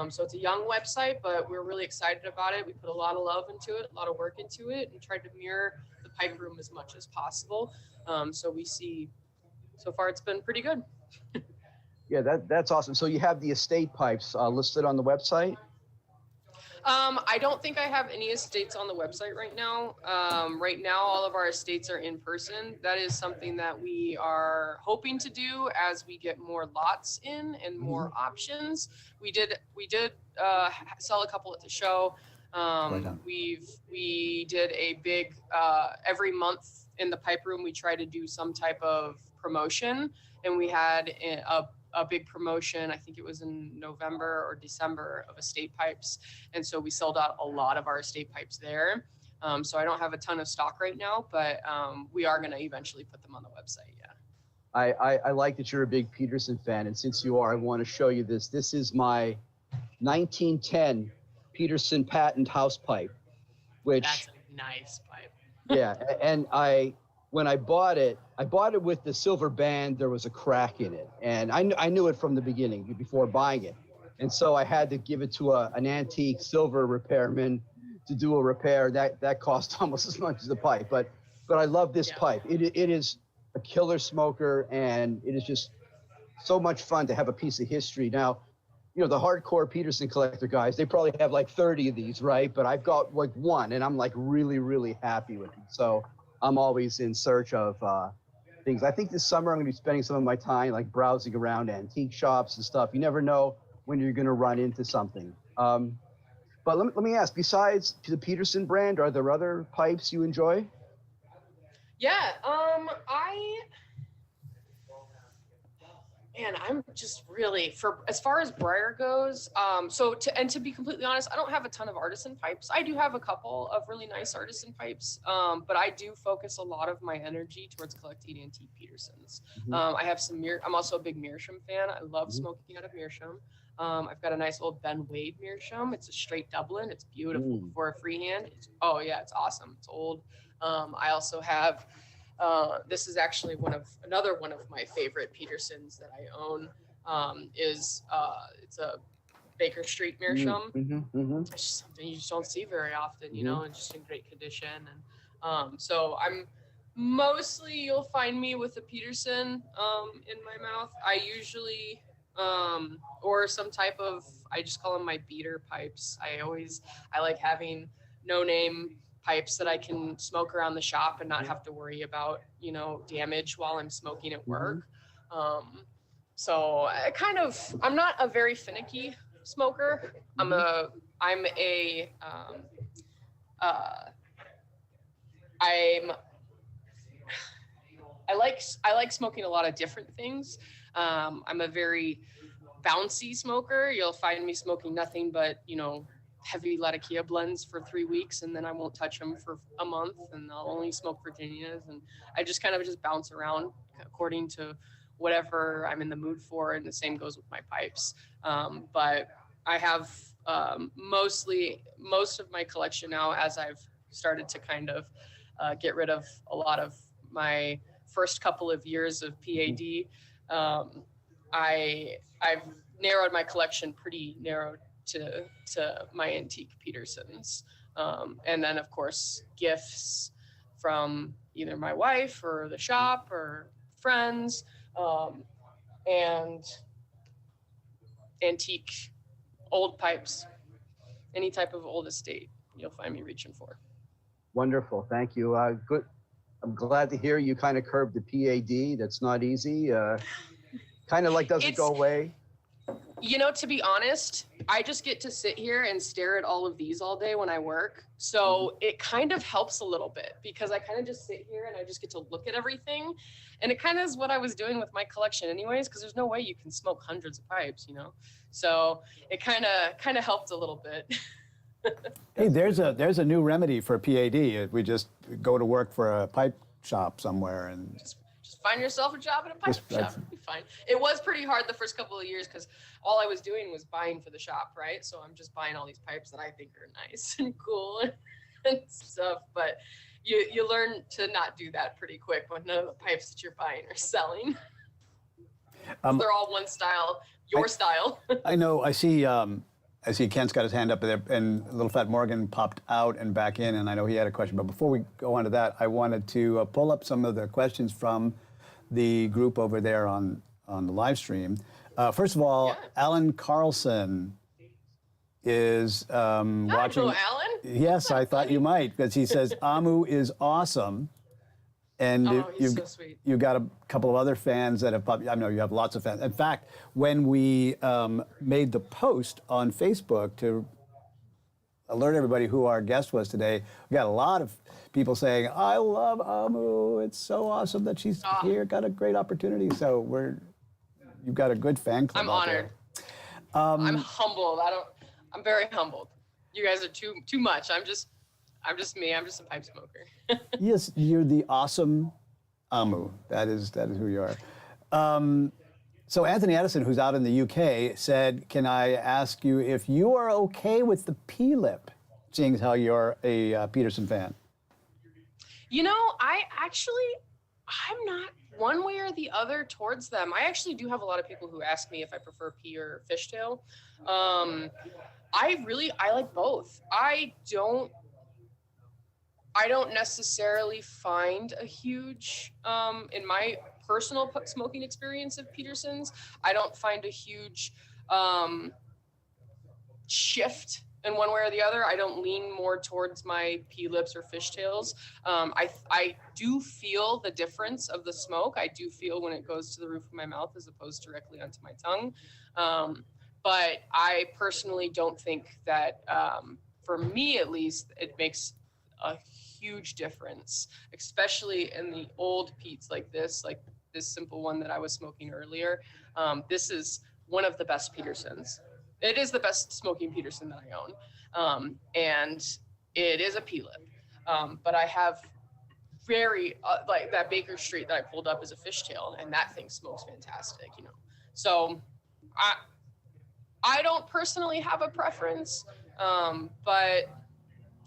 So it's a young website, but we're really excited about it. We put a lot of love into it, a lot of work into it, and tried to mirror the pipe room as much as possible. So far it's been pretty good. Yeah, that's awesome. So you have the estate pipes listed on the website? I don't think I have any estates on the website right now. Right now, all of our estates are in person. That is something that we are hoping to do as we get more lots in and more options. We did sell a couple at the show. We did a big every month in the pipe room. We try to do some type of promotion, and we had a big promotion. I think it was in November or December of estate pipes. And so we sold out a lot of our estate pipes there. So I don't have a ton of stock right now, but we are going to eventually put them on the website. Yeah. I like that you're a big Peterson fan. And since you are, I want to show you this. This is my 1910 Peterson patent house pipe, which that's a nice pipe. Yeah. And when I bought it with the silver band. There was a crack in it, and I knew it from the beginning before buying it. And so I had to give it to an antique silver repairman to do a repair. That cost almost as much as the pipe, but I love this pipe. It is a killer smoker, and it is just so much fun to have a piece of history. Now, the hardcore Peterson collector guys, they probably have like 30 of these, right? But I've got like one, and I'm like really, really happy with it. So I'm always in search of things. I think this summer I'm going to be spending some of my time like browsing around antique shops and stuff. You never know when you're going to run into something. But let me ask, besides the Peterson brand, are there other pipes you enjoy? Yeah, I'm just really, as far as Briar goes, to be completely honest, I don't have a ton of artisan pipes. I do have a couple of really nice artisan pipes, but I do focus a lot of my energy towards collecting antique Petersons. I have some I'm also a big Meerschaum fan. I love smoking out of Meerschaum. I've got a nice old Ben Wade meerschaum. It's a straight Dublin. It's beautiful for a freehand. Oh yeah, it's awesome. It's old. I also have, this is actually another one of my favorite Petersons that I own. It's a Baker Street meerschaum. It's just something you just don't see very often, you know, and just in great condition. And so I'm mostly, you'll find me with a Peterson in my mouth. I usually, or some type of, I just call them my beater pipes. I like having no name pipes that I can smoke around the shop and not have to worry about, you know, damage while I'm smoking at work. So I'm not a very finicky smoker. I like smoking a lot of different things. I'm a very bouncy smoker. You'll find me smoking nothing but, you know, heavy Latakia blends for 3 weeks, and then I won't touch them for a month, and I'll only smoke Virginias, and I just kind of just bounce around according to whatever I'm in the mood for, and the same goes with my pipes. But I have most of my collection now, as I've started to kind of get rid of a lot of my first couple of years of PAD. I've narrowed my collection pretty narrow to my antique Petersons. And then of course, gifts from either my wife or the shop or friends, and antique old pipes, any type of old estate you'll find me reaching for. Wonderful, thank you. Good. I'm glad to hear you kind of curbed the PAD. That's not easy. Kind of like doesn't go away. You know, to be honest, I just get to sit here and stare at all of these all day when I work. So it kind of helps a little bit because I kind of just sit here and I just get to look at everything. And it kind of is what I was doing with my collection anyways, because there's no way you can smoke hundreds of pipes, you know? So it kind of helped a little bit. Hey, there's a new remedy for PAD. We just go to work for a pipe shop somewhere and just find yourself a job at a pipe shop. You'll be fine. It was pretty hard the first couple of years because all I was doing was buying for the shop, right? So I'm just buying all these pipes that I think are nice and cool and stuff. But you learn to not do that pretty quick when none of the pipes that you're buying are selling. They're all one style, your style. I know. I see Kent's got his hand up there, and Little Fat Morgan popped out and back in, and I know he had a question. But before we go on to that, I wanted to pull up some of the questions from the group over there on the live stream. First of all, Alan Carlson is watching. I know Alan. Yes, I thought you might, because he says Amu is awesome. And he's so sweet. You've got a couple of other fans that have popped. I know you have lots of fans. In fact, when we made the post on Facebook to alert everybody who our guest was today, we got a lot of people saying, "I love Amu. It's so awesome that she's here. Got a great opportunity." So you've got a good fan club. I'm out honored. there. I'm humbled. I'm very humbled. You guys are too much. I'm just me. I'm just a pipe smoker. Yes, you're the awesome Amu. That is who you are. So Anthony Edison, who's out in the UK, said, "Can I ask you if you are okay with the P-lip, seeing as how you're a Peterson fan?" You know, I'm not one way or the other towards them. I actually do have a lot of people who ask me if I prefer P or fishtail. I like both. I don't necessarily find a huge, in my personal smoking experience of Petersons, I don't find a huge shift in one way or the other. I don't lean more towards my P-lips or fishtails. I do feel the difference of the smoke. I do feel when it goes to the roof of my mouth as opposed directly onto my tongue. But I personally don't think that, for me at least, it makes a huge difference, especially in the old Peats like this simple one that I was smoking earlier. This is one of the best Petersons. It is the best smoking Peterson that I own. And it is a P-lip. But I have very, like that Baker Street that I pulled up is a fishtail, and that thing smokes fantastic, you know. So I don't personally have a preference, but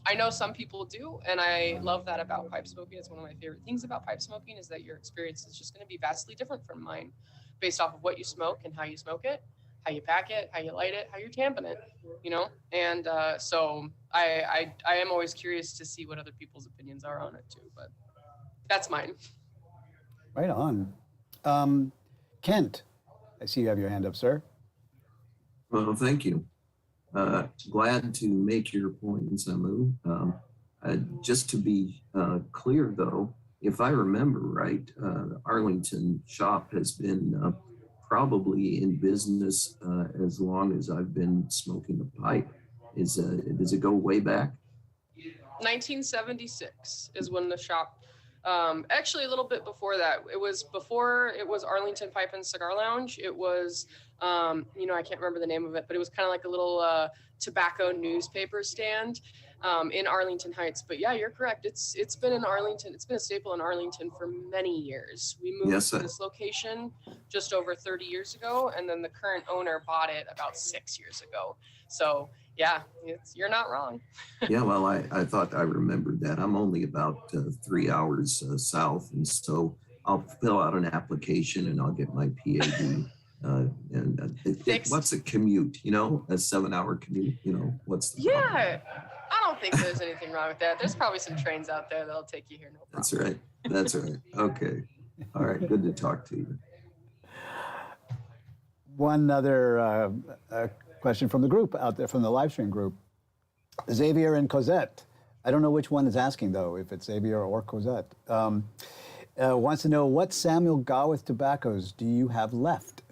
I know some people do, and I love that about pipe smoking. It's one of my favorite things about pipe smoking is that your experience is just going to be vastly different from mine based off of what you smoke and how you smoke it, how you pack it, how you light it, how you're tamping it, you know? And so I am always curious to see what other people's opinions are on it too, but that's mine. Right on. Kent, I see you have your hand up, sir. Well, thank you. Glad to make your points, Amu. Just to be clear, though, if I remember right, the Arlington shop has been probably in business as long as I've been smoking a pipe. Does it go way back? 1976 is when the shop, actually a little bit before that. It was before it was Arlington Pipe and Cigar Lounge. It was, you know, I can't remember the name of it, but it was kind of like a little tobacco newspaper stand in Arlington Heights. But yeah, you're correct. It's been in Arlington. It's been a staple in Arlington for many years. We moved to this location just over 30 years ago, and then the current owner bought it about 6 years ago. So yeah, you're not wrong. Yeah, well, I thought I remembered that. I'm only about 3 hours south, and so I'll fill out an application and I'll get my PAD. What's a commute? You know, a 7-hour commute. You know, what's the problem? I don't think there's anything wrong with that. There's probably some trains out there that'll take you here, no problem. That's right. That's right. Okay. All right. Good to talk to you. One other question from the group out there, from the live stream group. Xavier and Cosette. I don't know which one is asking, though, if it's Xavier or Cosette. Wants to know, what Samuel Gawith tobaccos do you have left?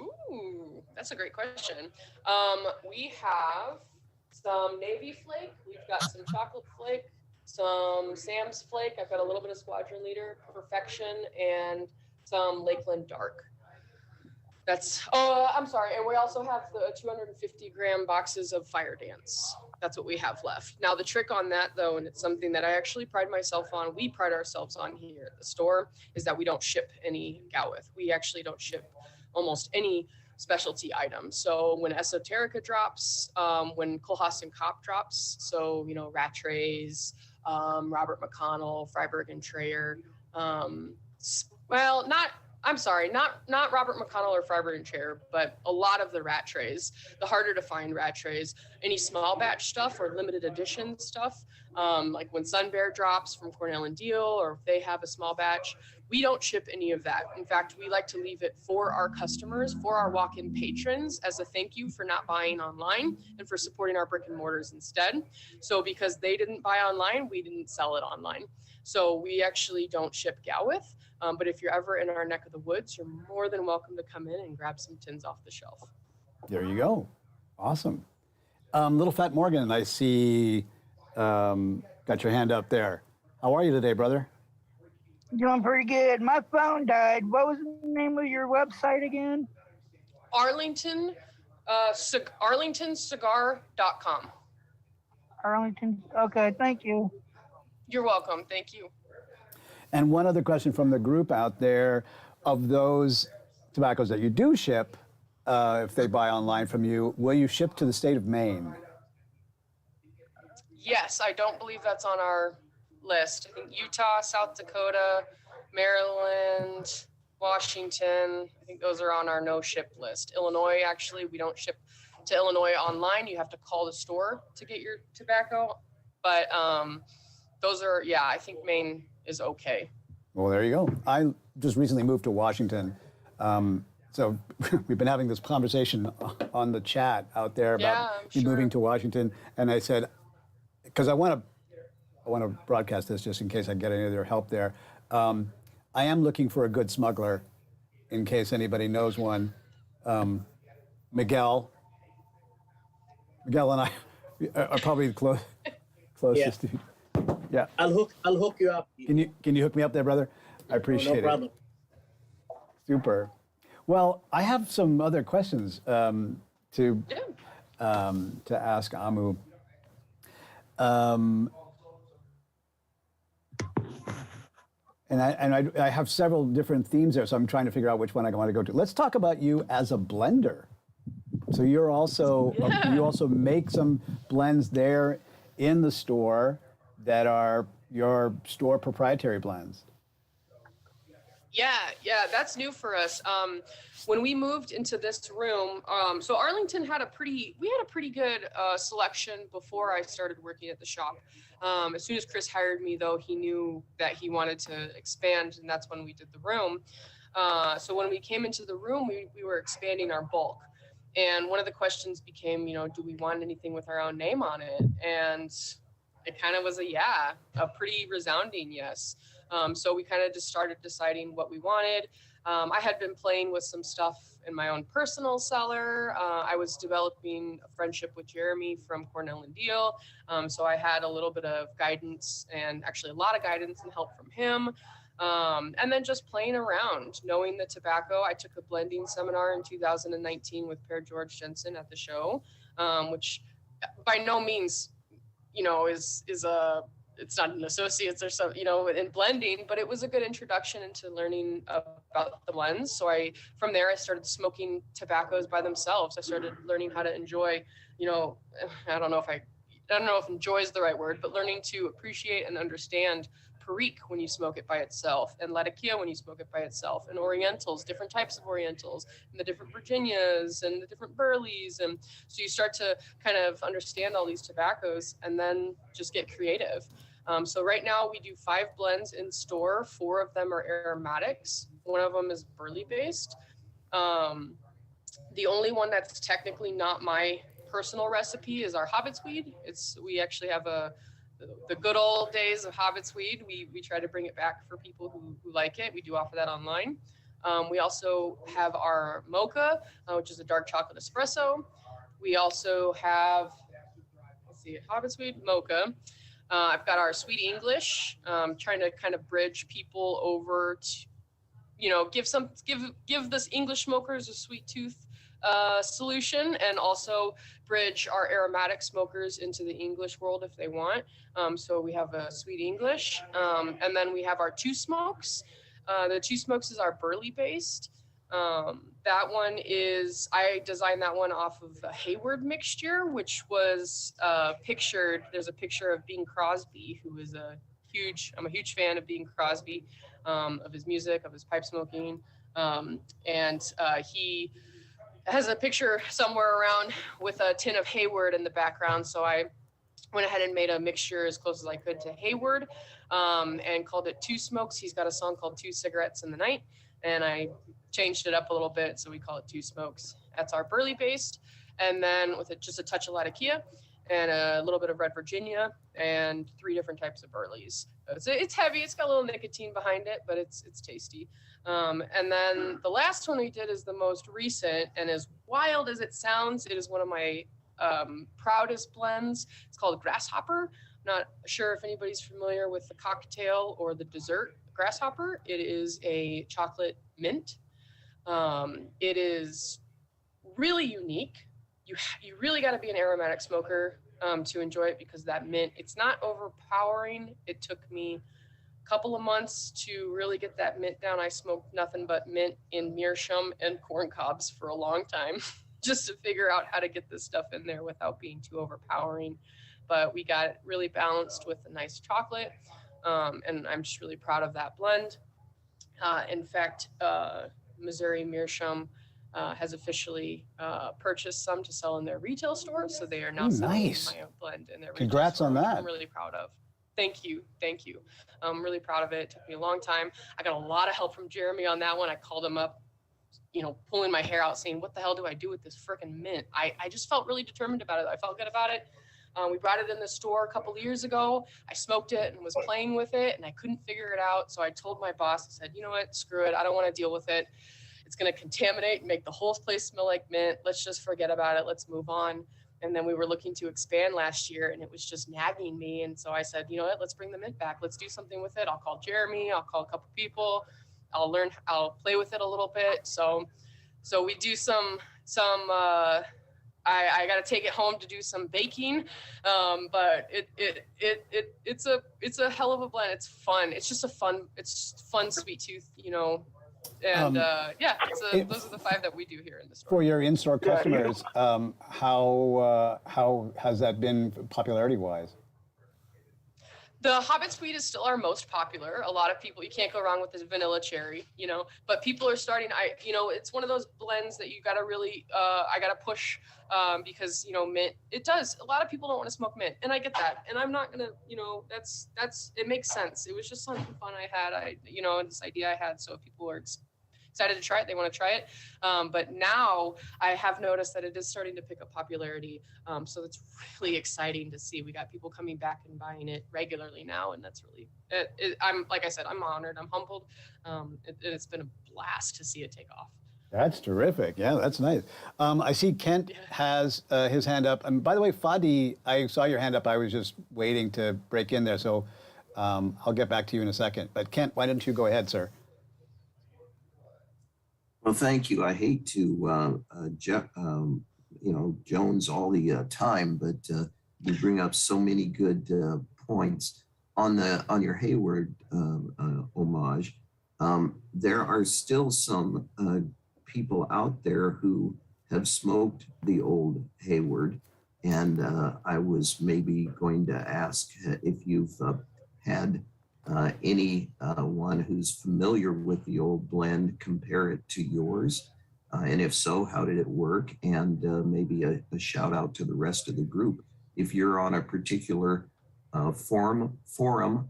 Ooh, that's a great question. We have some Navy Flake. We've got some Chocolate Flake, some Sam's Flake. I've got a little bit of Squadron Leader, Perfection, and some Lakeland Dark. That's, I'm sorry. And we also have the 250-gram boxes of Fire Dance. That's what we have left. Now, the trick on that, though, and it's something that I actually pride myself on, we pride ourselves on here at the store, is that we don't ship any Gawith. We actually don't ship almost any specialty items. So when Esoterica drops, when Kohlhaas and Kopp drops, so, you know, Rattrays, Robert McConnell, Freiberg and Trayer, well, not Robert McConnell or Freiberg and Trayer, but a lot of the Rattrays, the harder to find Rattrays, any small batch stuff or limited edition stuff, like when Sun Bear drops from Cornell and Deal, or if they have a small batch, we don't ship any of that. In fact, we like to leave it for our customers, for our walk-in patrons, as a thank you for not buying online and for supporting our brick and mortars instead. So because they didn't buy online, we didn't sell it online. So we actually don't ship Gawith. But if you're ever in our neck of the woods, you're more than welcome to come in and grab some tins off the shelf. There you go. Awesome. Little Fat Morgan, I see, got your hand up there. How are you today, brother? Doing pretty good. My phone died. What was the name of your website again? ArlingtonCigar.com. Arlington. Okay, thank you. You're welcome. Thank you. And one other question from the group out there, of those tobaccos that you do ship, if they buy online from you, will you ship to the state of Maine? Yes, I don't believe that's on our list. I think Utah, South Dakota, Maryland, Washington, I think those are on our no ship list. Illinois, actually, we don't ship to Illinois online. You have to call the store to get your tobacco. But those are, yeah, I think Maine is okay. Well, there you go. I just recently moved to Washington. So we've been having this conversation on the chat out there about me moving to Washington. And I said, because I want to broadcast this just in case I get any of their help there. I am looking for a good smuggler in case anybody knows one. Miguel and I are probably the closest. Yeah. Yeah. I'll hook you up. Can you hook me up there, brother? I appreciate it. No problem. Super. Well, I have some other questions to ask Amu. And I have several different themes there, so I'm trying to figure out which one I want to go to. Let's talk about you as a blender. So you're also you also make some blends there in the store that are your store proprietary blends. Yeah, that's new for us. When we moved into this room, so Arlington had a pretty good selection before I started working at the shop. As soon as Chris hired me, though, he knew that he wanted to expand, and that's when we did the room. So when we came into the room, we were expanding our bulk. And one of the questions became, do we want anything with our own name on it? And it kind of was a pretty resounding yes. So we kind of just started deciding what we wanted. I had been playing with some stuff in my own personal cellar. I was developing a friendship with Jeremy from Cornell and Deal. So I had a little bit of guidance, and actually a lot of guidance and help from him. And then just playing around, knowing the tobacco. I took a blending seminar in 2019 with Per George Jensen at the show, which by no means, is a, it's not an associate's or so, in blending, but it was a good introduction into learning about the blends. So from there, I started smoking tobaccos by themselves. I started learning how to enjoy, I don't know if enjoy is the right word, but learning to appreciate and understand Perique when you smoke it by itself, and Latakia when you smoke it by itself, and Orientals, different types of Orientals, and the different Virginias and the different Burleys. And so you start to kind of understand all these tobaccos and then just get creative. So right now we do 5 blends in store. 4 of them are aromatics. 1 of them is burley based. The only one that's technically not my personal recipe is our Hobbit's weed. We actually have the good old days of Hobbit's weed. We try to bring it back for people who like it. We do offer that online. We also have our mocha, which is a dark chocolate espresso. We also have, Hobbit's weed, mocha. I've got our sweet English, trying to kind of bridge people over to, give this English smokers a sweet tooth solution, and also bridge our aromatic smokers into the English world if they want. So we have a sweet English, and then we have our 2 smokes. The 2 smokes is our burley based. That one is, I designed that one off of a Hayward mixture, which was pictured. There's a picture of Bing Crosby, who is I'm a huge fan of Bing Crosby, of his music, of his pipe smoking. And he has a picture somewhere around with a tin of Hayward in the background. So I went ahead and made a mixture as close as I could to Hayward, and called it 2 smokes. He's got a song called 2 Cigarettes in the Night, and I changed it up a little bit, so we call it 2 smokes. That's our burley based, and then with just a touch of Latakia and a little bit of Red Virginia and 3 different types of burleys. It's heavy. It's got a little nicotine behind it, but it's tasty. And then the last one we did is the most recent, and as wild as it sounds, it is one of my proudest blends. It's called Grasshopper. Not sure if anybody's familiar with the cocktail or the dessert Grasshopper. It is a chocolate mint. It is really unique. You really got to be an aromatic smoker to enjoy it, because that mint, it's not overpowering. It took me a couple of months to really get that mint down. I smoked nothing but mint in meerschaum and corn cobs for a long time just to figure out how to get this stuff in there without being too overpowering. But we got it really balanced with a nice chocolate, and I'm just really proud of that blend. In fact, Missouri Meerschaum has officially purchased some to sell in their retail stores, so they are now selling my blend in their retail Congrats store, on which that. I'm really proud of. Thank you. I'm really proud of it. It took me a long time. I got a lot of help from Jeremy on that one. I called him up, pulling my hair out, saying, what the hell do I do with this frickin' mint? I just felt really determined about it. I felt good about it. We brought it in the store a couple of years ago. I smoked it and was playing with it, and I couldn't figure it out. So I told my boss, I said, you know what, screw it. I don't want to deal with it. It's going to contaminate and make the whole place smell like mint. Let's just forget about it. Let's move on. And then we were looking to expand last year, and it was just nagging me. And so I said, you know what, let's bring the mint back. Let's do something with it. I'll call Jeremy. I'll call a couple people. I'll play with it a little bit. So we do some I got to take it home to do some baking, but it's a hell of a blend. It's fun. It's just it's fun sweet tooth, And those are the 5 that we do here in the store. For your in-store customers, how has that been popularity-wise? The Hobbit Sweet is still our most popular. A lot of people, you can't go wrong with this vanilla cherry, but people are starting, it's one of those blends that you gotta really, I gotta push because, mint, a lot of people don't want to smoke mint, and I get that. And I'm not gonna, it makes sense. It was just something fun I had, this idea I had. So if people are excited to try it, they want to try it. But now I have noticed that it is starting to pick up popularity. So it's really exciting to see. We got people coming back and buying it regularly now. And that's really, like I said, I'm honored, I'm humbled. It's been a blast to see it take off. That's terrific. Yeah, that's nice. I see Kent has his hand up. And by the way, Fadi, I saw your hand up. I was just waiting to break in there. So I'll get back to you in a second. But Kent, why don't you go ahead, sir? Well, thank you. I hate to, Jones all the time, but you bring up so many good points on your Hayward homage. There are still some people out there who have smoked the old Hayward, and I was maybe going to ask if you've had anyone who's familiar with the old blend compare it to yours, and if so, how did it work? And maybe a shout out to the rest of the group if you're on a particular forum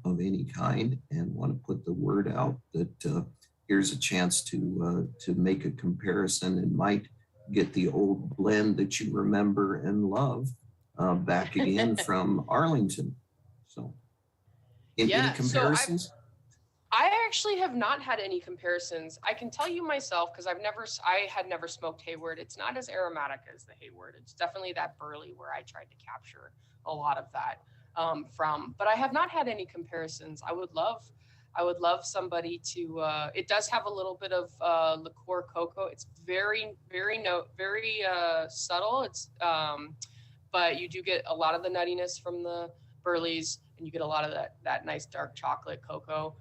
of any kind and want to put the word out that here's a chance to make a comparison and might get the old blend that you remember and love back again from Arlington. So any comparisons? So I actually have not had any comparisons. I can tell you myself, because I had never smoked Hayward. It's not as aromatic as the Hayward. It's definitely that burley where I tried to capture a lot of that from, but I have not had any comparisons. I would love somebody to, it does have a little bit of liqueur cocoa. It's very, very subtle. It's, but you do get a lot of the nuttiness from the burleys, and you get a lot of that nice dark chocolate cocoa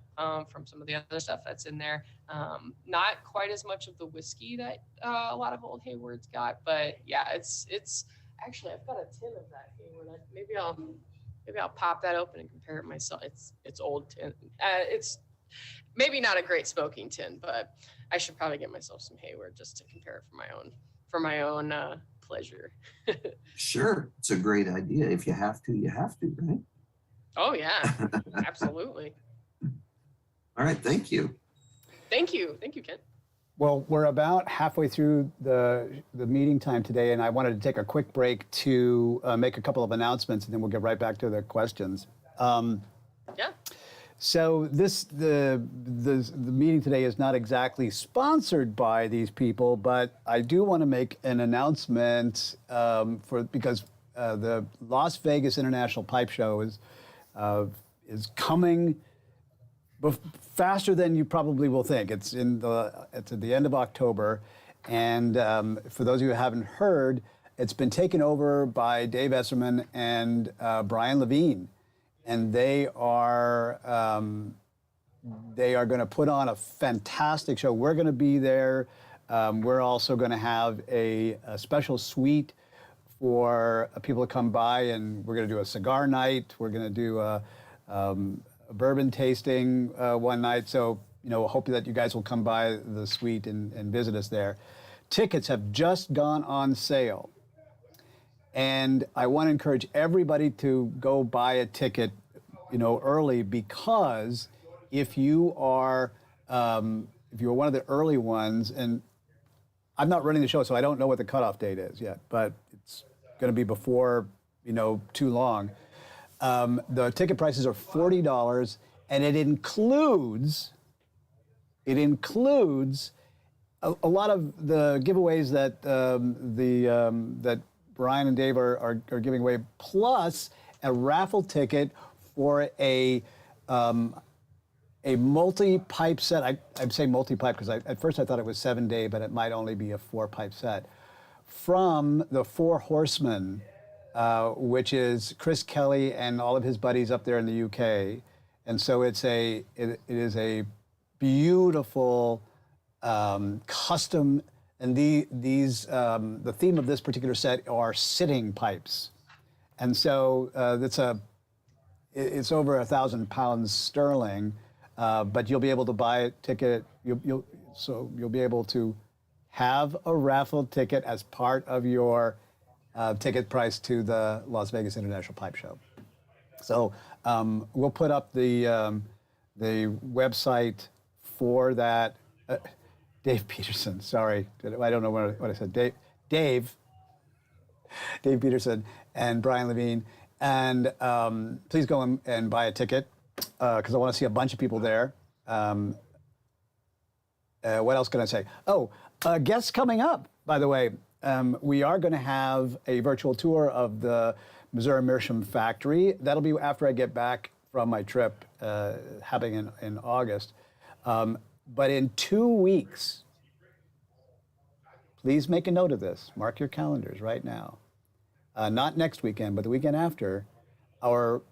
from some of the other stuff that's in there. Not quite as much of the whiskey that a lot of old Haywards got, but yeah, it's actually, I've got a tin of that Hayward. Maybe I'll pop that open and compare it myself. It's old tin. It's maybe not a great smoking tin, but I should probably get myself some Hayward just to compare it for my own pleasure. Sure, it's a great idea. If you have to, you have to, right? Oh yeah, absolutely. All right, thank you. Thank you, Kent. Well, we're about halfway through the meeting time today, and I wanted to take a quick break to make a couple of announcements, and then we'll get right back to the questions. Yeah. So the meeting today is not exactly sponsored by these people, but I do want to make an announcement because the Las Vegas International Pipe Show is coming faster than you probably will think. It's at the end of October, and for those of you who haven't heard, it's been taken over by Dave Esserman and Brian Levine, and they are going to put on a fantastic show. We're going to be there. We're also going to have a special suite for people to come by, and we're going to do a cigar night. We're going to do a bourbon tasting one night. So, hope that you guys will come by the suite and visit us there. Tickets have just gone on sale. And I want to encourage everybody to go buy a ticket, early, because if you are one of the early ones, and I'm not running the show, so I don't know what the cutoff date is yet, but it's going to be before, too long. The ticket prices are $40, and it includes a lot of the giveaways that that Brian and Dave are giving away, plus a raffle ticket for a multi-pipe set. I'd say multi-pipe because at first I thought it was 7-day, but it might only be a 4-pipe set from the Four Horsemen, which is Chris Kelly and all of his buddies up there in the UK. And so it is a beautiful custom, and the theme of this particular set are sitting pipes. And so it's over 1,000 pounds sterling, but you'll be able to buy a ticket. You'll be able to have a raffle ticket as part of your ticket price to the Las Vegas International Pipe Show. So we'll put up the website for that. Dave Peterson, sorry, I don't know what I said. Dave Peterson and Brian Levine. And please go and buy a ticket because I want to see a bunch of people there. What else can I say? Oh, guests coming up, by the way. We are going to have a virtual tour of the Missouri Meerschaum factory. That'll be after I get back from my trip happening in August. But in 2 weeks, please make a note of this. Mark your calendars right now. Not next weekend, but the weekend after, our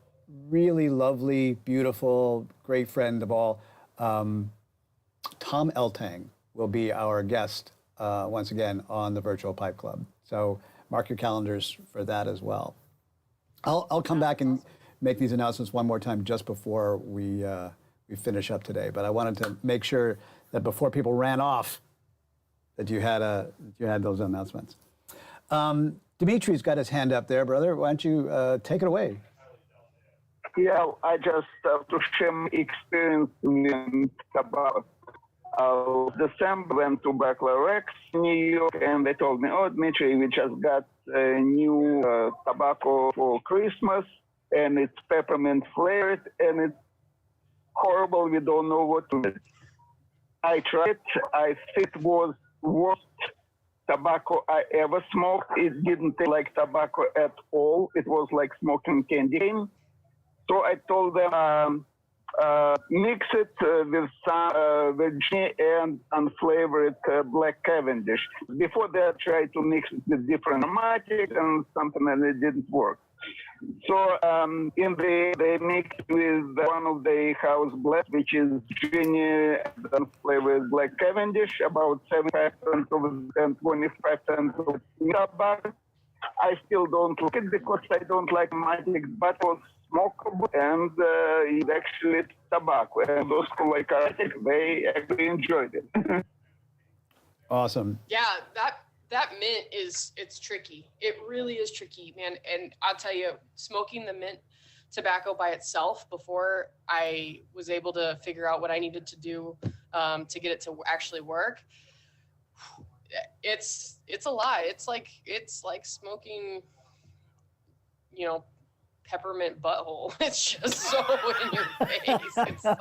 really lovely, beautiful, great friend of all, Tom Eltang, will be our guest once again on the Virtual Pipe Club. So mark your calendars for that as well. I'll come back and make these announcements one more time just before we finish up today. But I wanted to make sure that before people ran off, that you had those announcements. Dimitri's got his hand up there, brother. Why don't you take it away? Yeah, I just have to share my experience in tobacco. December went to Baccalarex, New York, and they told me, "Oh, Dmitry, we just got a new tobacco for Christmas, and it's peppermint flavored, and it's horrible. We don't know what to do." I tried it. I think it was worst tobacco I ever smoked. It didn't taste like tobacco at all. It was like smoking candy cane. So I told them, mix it with some Virginia and unflavored black Cavendish. Before that, I tried to mix it with different aromatic and something, and it didn't work. So they mixed with one of the house blends, which is Virginia and unflavored black Cavendish, about 75% of and 25% of tobacco. I still don't like it because I don't like aromatic, but it was smokable, and it actually tobacco. And those who like aromatic, they actually enjoyed it. Awesome. Yeah, that mint it's tricky. It really is tricky, man. And I'll tell you, smoking the mint tobacco by itself before I was able to figure out what I needed to do to get it to actually work, it's a lot. It's like smoking, peppermint butthole. It's just so in your face. It's so,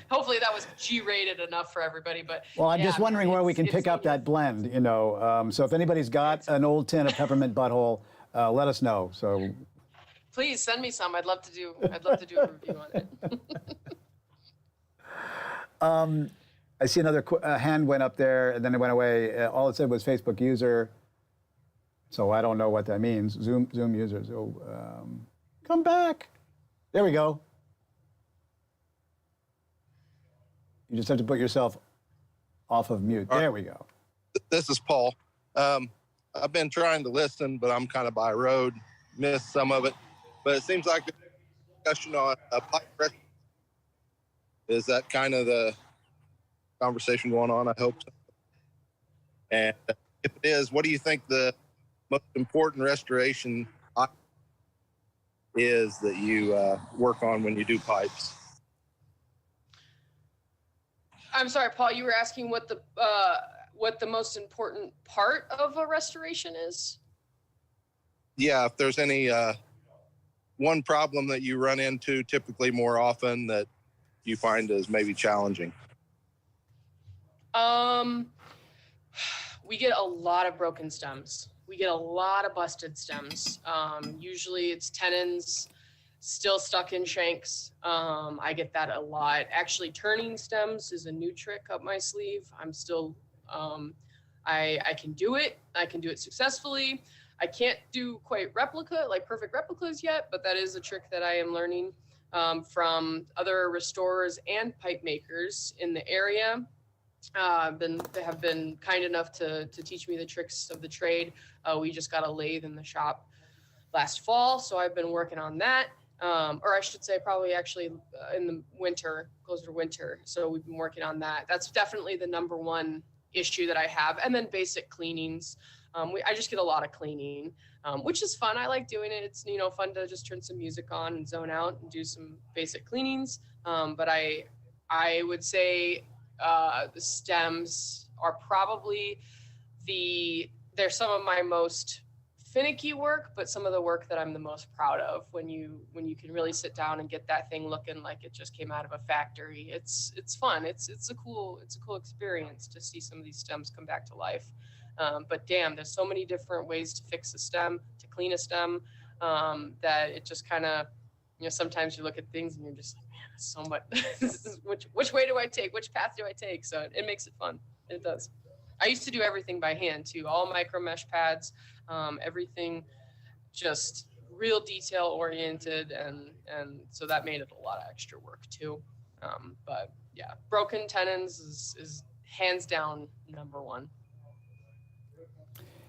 hopefully that was G-rated enough for everybody. But well, I'm just wondering where we can pick up that blend. So if anybody's got an old tin of peppermint butthole, let us know. So please send me some. I'd love to do a review on it. I see another hand went up there and then it went away. All it said was Facebook user. So I don't know what that means. Zoom user. So come back. There we go. You just have to put yourself off of mute. There we go. This is Paul. I've been trying to listen, but I'm kind of by road, missed some of it. But it seems like the discussion on pipe pressure. Is that kind of the conversation going on? I hope so. And if it is, what do you think the most important restoration is that you work on when you do pipes? I'm sorry, Paul, you were asking what the most important part of a restoration is? Yeah, if there's any one problem that you run into typically more often that you find is maybe challenging. We get a lot of broken stems. We get a lot of busted stems. Usually it's tenons still stuck in shanks. I get that a lot. Actually, turning stems is a new trick up my sleeve. I'm still, I can do it. I can do it successfully. I can't do quite perfect replicas yet, but that is a trick that I am learning from other restorers and pipe makers in the area. They have been kind enough to teach me the tricks of the trade. We just got a lathe in the shop last fall, so I've been working on that. Or I should say probably actually in the winter, closer to winter. So we've been working on that. That's definitely the number one issue that I have. And then basic cleanings. I just get a lot of cleaning, which is fun. I like doing it. It's, fun to just turn some music on and zone out and do some basic cleanings. But I would say the stems are probably they're some of my most finicky work, but some of the work that I'm the most proud of when you can really sit down and get that thing looking like it just came out of a factory. It's fun. It's a cool experience to see some of these stems come back to life. But damn, there's so many different ways to fix a stem, to clean a stem, that it just kind of, sometimes you look at things and you're just like, man, there's so much. which way do I take? Which path do I take? So it makes it fun. It does. I used to do everything by hand too, all micro mesh pads, everything just real detail oriented. And so that made it a lot of extra work too. But yeah, broken tenons is hands down number one.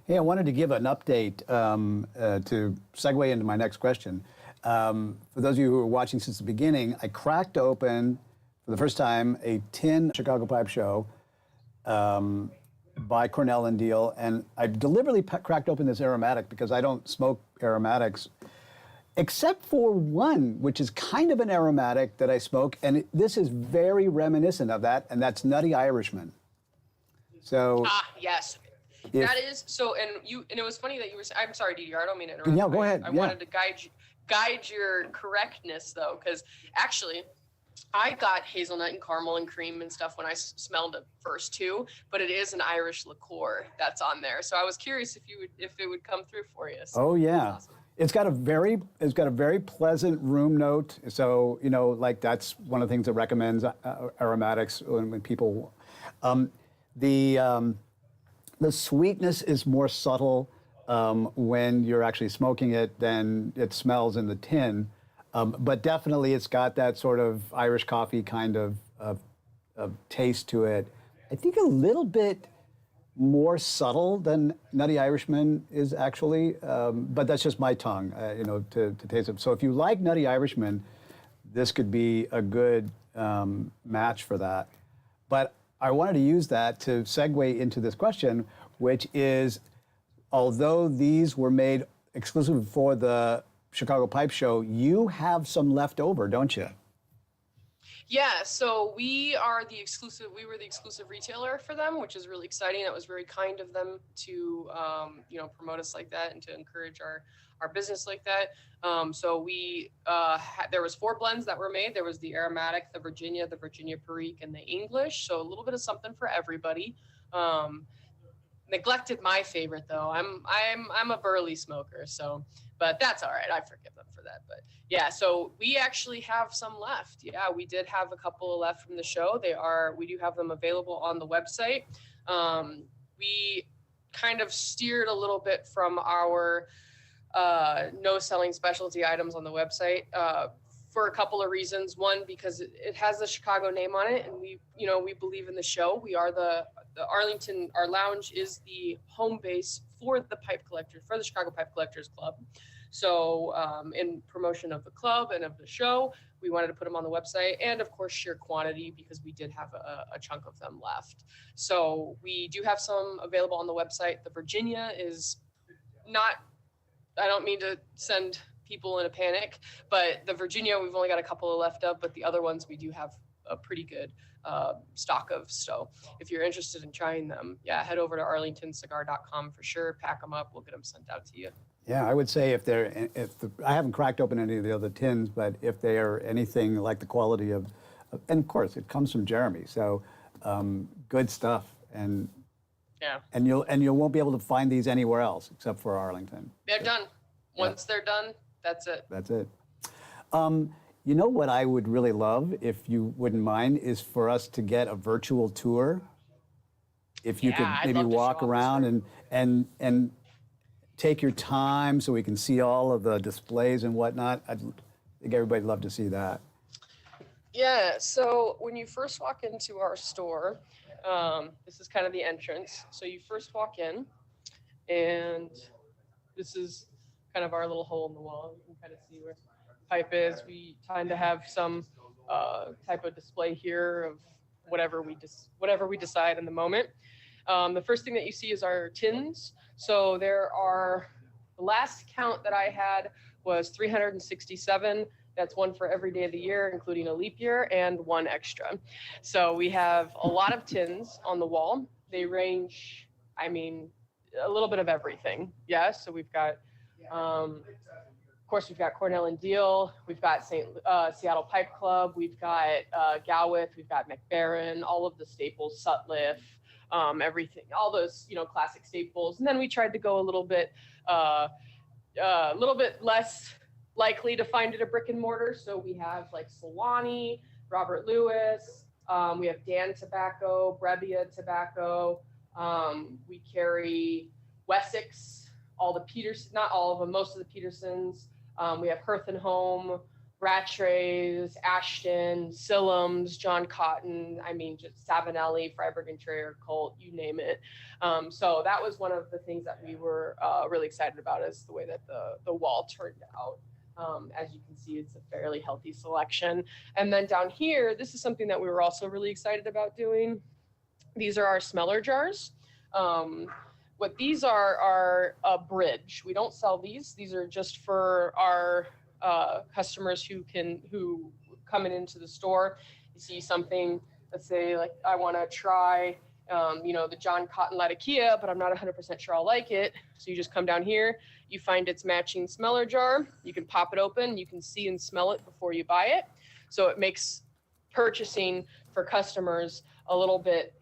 Hey, I wanted to give an update to segue into my next question. For those of you who are watching since the beginning, I cracked open for the first time a tin Chicago Pipe Show by Cornell and Deal, and I deliberately cracked open this aromatic because I don't smoke aromatics, except for one, which is kind of an aromatic that I smoke, and this is very reminiscent of that, and that's Nutty Irishman. So yes. That is so, and it was funny that you were. I'm sorry, DDR. I don't mean to interrupt. Yeah, go ahead. I wanted to guide your correctness though, because actually, I got hazelnut and caramel and cream and stuff when I smelled it first too. But it is an Irish liqueur that's on there, so I was curious if it would come through for you. So oh yeah, awesome. It's got a very pleasant room note. So like that's one of the things that recommends aromatics when people. The sweetness is more subtle when you're actually smoking it than it smells in the tin. But definitely it's got that sort of Irish coffee kind of taste to it. I think a little bit more subtle than Nutty Irishman is actually, but that's just my tongue, to taste it. So if you like Nutty Irishman, this could be a good match for that. But I wanted to use that to segue into this question, which is, although these were made exclusively for the Chicago Pipe Show, you have some left over, don't you? Yeah, so we were the exclusive retailer for them, which is really exciting. That was very kind of them to, promote us like that and to encourage our business like that. So we, there was 4 blends that were made. There was the aromatic, the Virginia Perique, and the English. So a little bit of something for everybody. Neglected my favorite though. I'm a burley smoker, so, but that's all right. I forgive them for that. But yeah, so we actually have some left. Yeah, we did have a couple left from the show. We do have them available on the website. We kind of steered a little bit from our no selling specialty items on the website for a couple of reasons. One, because it has the Chicago name on it, and we believe in the show. We are the Arlington. Our lounge is the home base for the pipe collectors, for the Chicago Pipe Collectors Club. So in promotion of the club and of the show, we wanted to put them on the website, and of course sheer quantity, because we did have a chunk of them left. So we do have some available on the website. The Virginia is not, I don't mean to send people in a panic, but the Virginia, we've only got a couple of left of, but the other ones we do have a pretty good stock of. So if you're interested in trying them, yeah, head over to arlingtoncigar.com for sure. Pack them up. We'll get them sent out to you. Yeah, I would say I haven't cracked open any of the other tins, but if they are anything like the quality of, and of course it comes from Jeremy, so good stuff, and yeah, and you won't be able to find these anywhere else except for Arlington. They're done. Once they're done, that's it. That's it. You know what I would really love, if you wouldn't mind, is for us to get a virtual tour. If you could maybe walk around and take your time so we can see all of the displays and whatnot. I think everybody'd love to see that. Yeah, so when you first walk into our store, this is kind of the entrance. So you first walk in, and this is kind of our little hole in the wall. You can kind of see where pipe is. We tend to have some type of display here of whatever we decide in the moment. The first thing that you see is our tins. So there are, the last count that I had was 367. That's one for every day of the year, including a leap year, and one extra. So we have a lot of tins on the wall. They range, I mean, a little bit of everything. Yeah, so we've got, of course, we've got Cornell and Deal. We've got Seattle Pipe Club. We've got Galwith. We've got McBaron, all of the staples, Sutliff, everything, all those, classic staples. And then we tried to go a little bit less likely to find at a brick and mortar. So we have like Solani, Robert Lewis. We have Dan Tobacco, Brebbia Tobacco. We carry Wessex, all the Peterson, not all of them, most of the Petersons. We have Hearth and Home, Rattrays, Ashton, Sillams, John Cotton. I mean, just Savinelli, Freiberg and Trayer, Colt, you name it. So that was one of the things that we were really excited about, is the way that the wall turned out. As you can see, it's a fairly healthy selection. And then down here, this is something that we were also really excited about doing. These are our smeller jars. What these are a bridge. We don't sell these. These are just for our customers who coming into the store. You see something, let's say, like I want to try, the John Cotton Latakia, but I'm not 100% sure I'll like it. So you just come down here, you find its matching smeller jar. You can pop it open. You can see and smell it before you buy it. So it makes purchasing for customers a little bit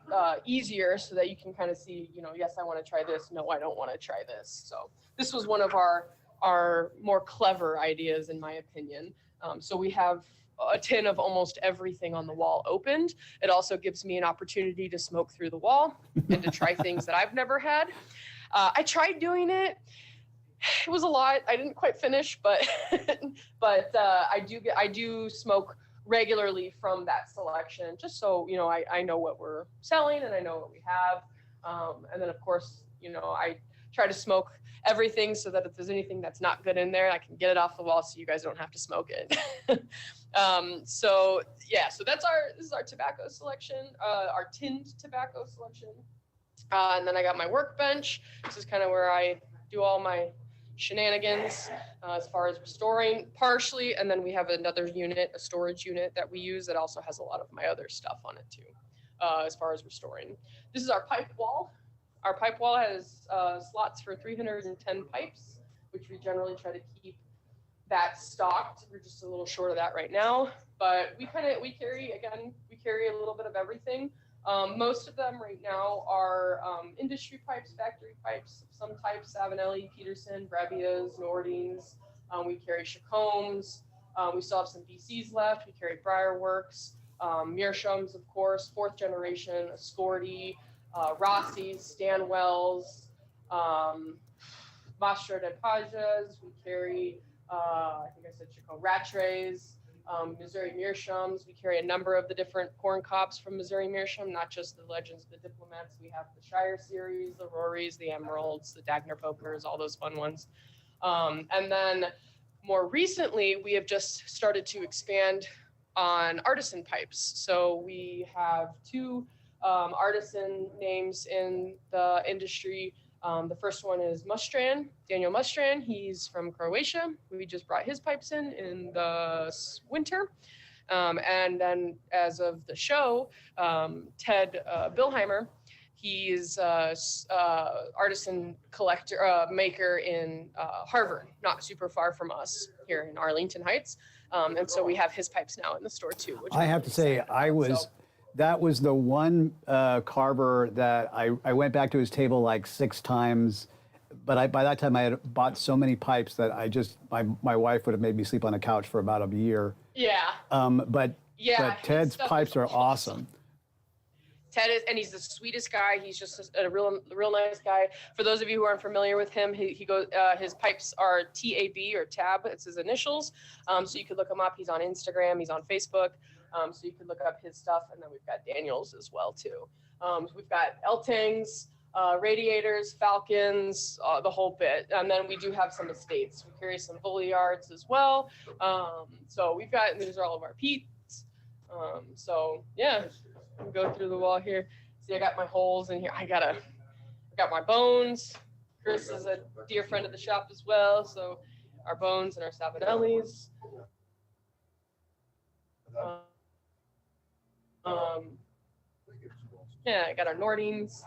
easier, so that you can kind of see, yes, I want to try this. No, I don't want to try this. So this was one of our more clever ideas, in my opinion. So we have a tin of almost everything on the wall opened. It also gives me an opportunity to smoke through the wall and to try things that I've never had. I tried doing it. It was a lot. I didn't quite finish, but I do smoke regularly from that selection, just so I know what we're selling and I know what we have. And then of course, I try to smoke everything so that if there's anything that's not good in there, I can get it off the wall so you guys don't have to smoke it. So this is our tobacco selection, our tinned tobacco selection. And then I got my workbench. This is kind of where I do all my shenanigans as far as restoring partially. And then we have another unit, a storage unit that we use that also has a lot of my other stuff on it too, as far as restoring. This is our pipe wall. Our pipe wall has slots for 310 pipes, which we generally try to keep that stocked. We're just a little short of that right now, but we carry a little bit of everything. Most of them right now are industry pipes, factory pipes, some types, Savinelli, Peterson, Brebbias, Nordings. We carry Chacombs. We still have some BCs left. We carry Briarworks, Mearshams, of course, 4th generation, Ascorti, Rossi's, Stanwells, Mastro de Pajas. We carry, I think I said Chico, Rattrays, Missouri Mearshams. We carry a number of the different corn cobs from Missouri Mearsham, not just the Legends of the Diplomats. We have the Shire series, the Rorys, the Emeralds, the Dagner Pokers, all those fun ones. And then more recently, we have just started to expand on artisan pipes. So we have 2 artisan names in the industry. The first one is Mustran, Daniel Mustran. He's from Croatia. We just brought his pipes in the winter. And then as of the show, Ted Billheimer, he's artisan maker in Harvard, not super far from us here in Arlington Heights. And so we have his pipes now in the store too. Which I have to say, that was the one carver that I went back to his table like 6 times, but by that time I had bought so many pipes that my wife would have made me sleep on a couch for about a year. Yeah. But Ted's pipes are awesome. Ted is, and he's the sweetest guy. He's just a real nice guy. For those of you who aren't familiar with him, he goes. His pipes are TAB or Tab. It's his initials. So you could look him up. He's on Instagram. He's on Facebook. So you can look up his stuff, and then we've got Daniel's as well too. So we've got Eltangs, radiators, Falcons, the whole bit. And then we do have some estates. We carry some Bulliards as well. So we've got, these are all of our Pete's. So yeah, we'll go through the wall here. See, I got my holes in here. I got my bones. Chris is a dear friend of the shop as well. So our bones and our Savinellis. Yeah, I got our Nordings.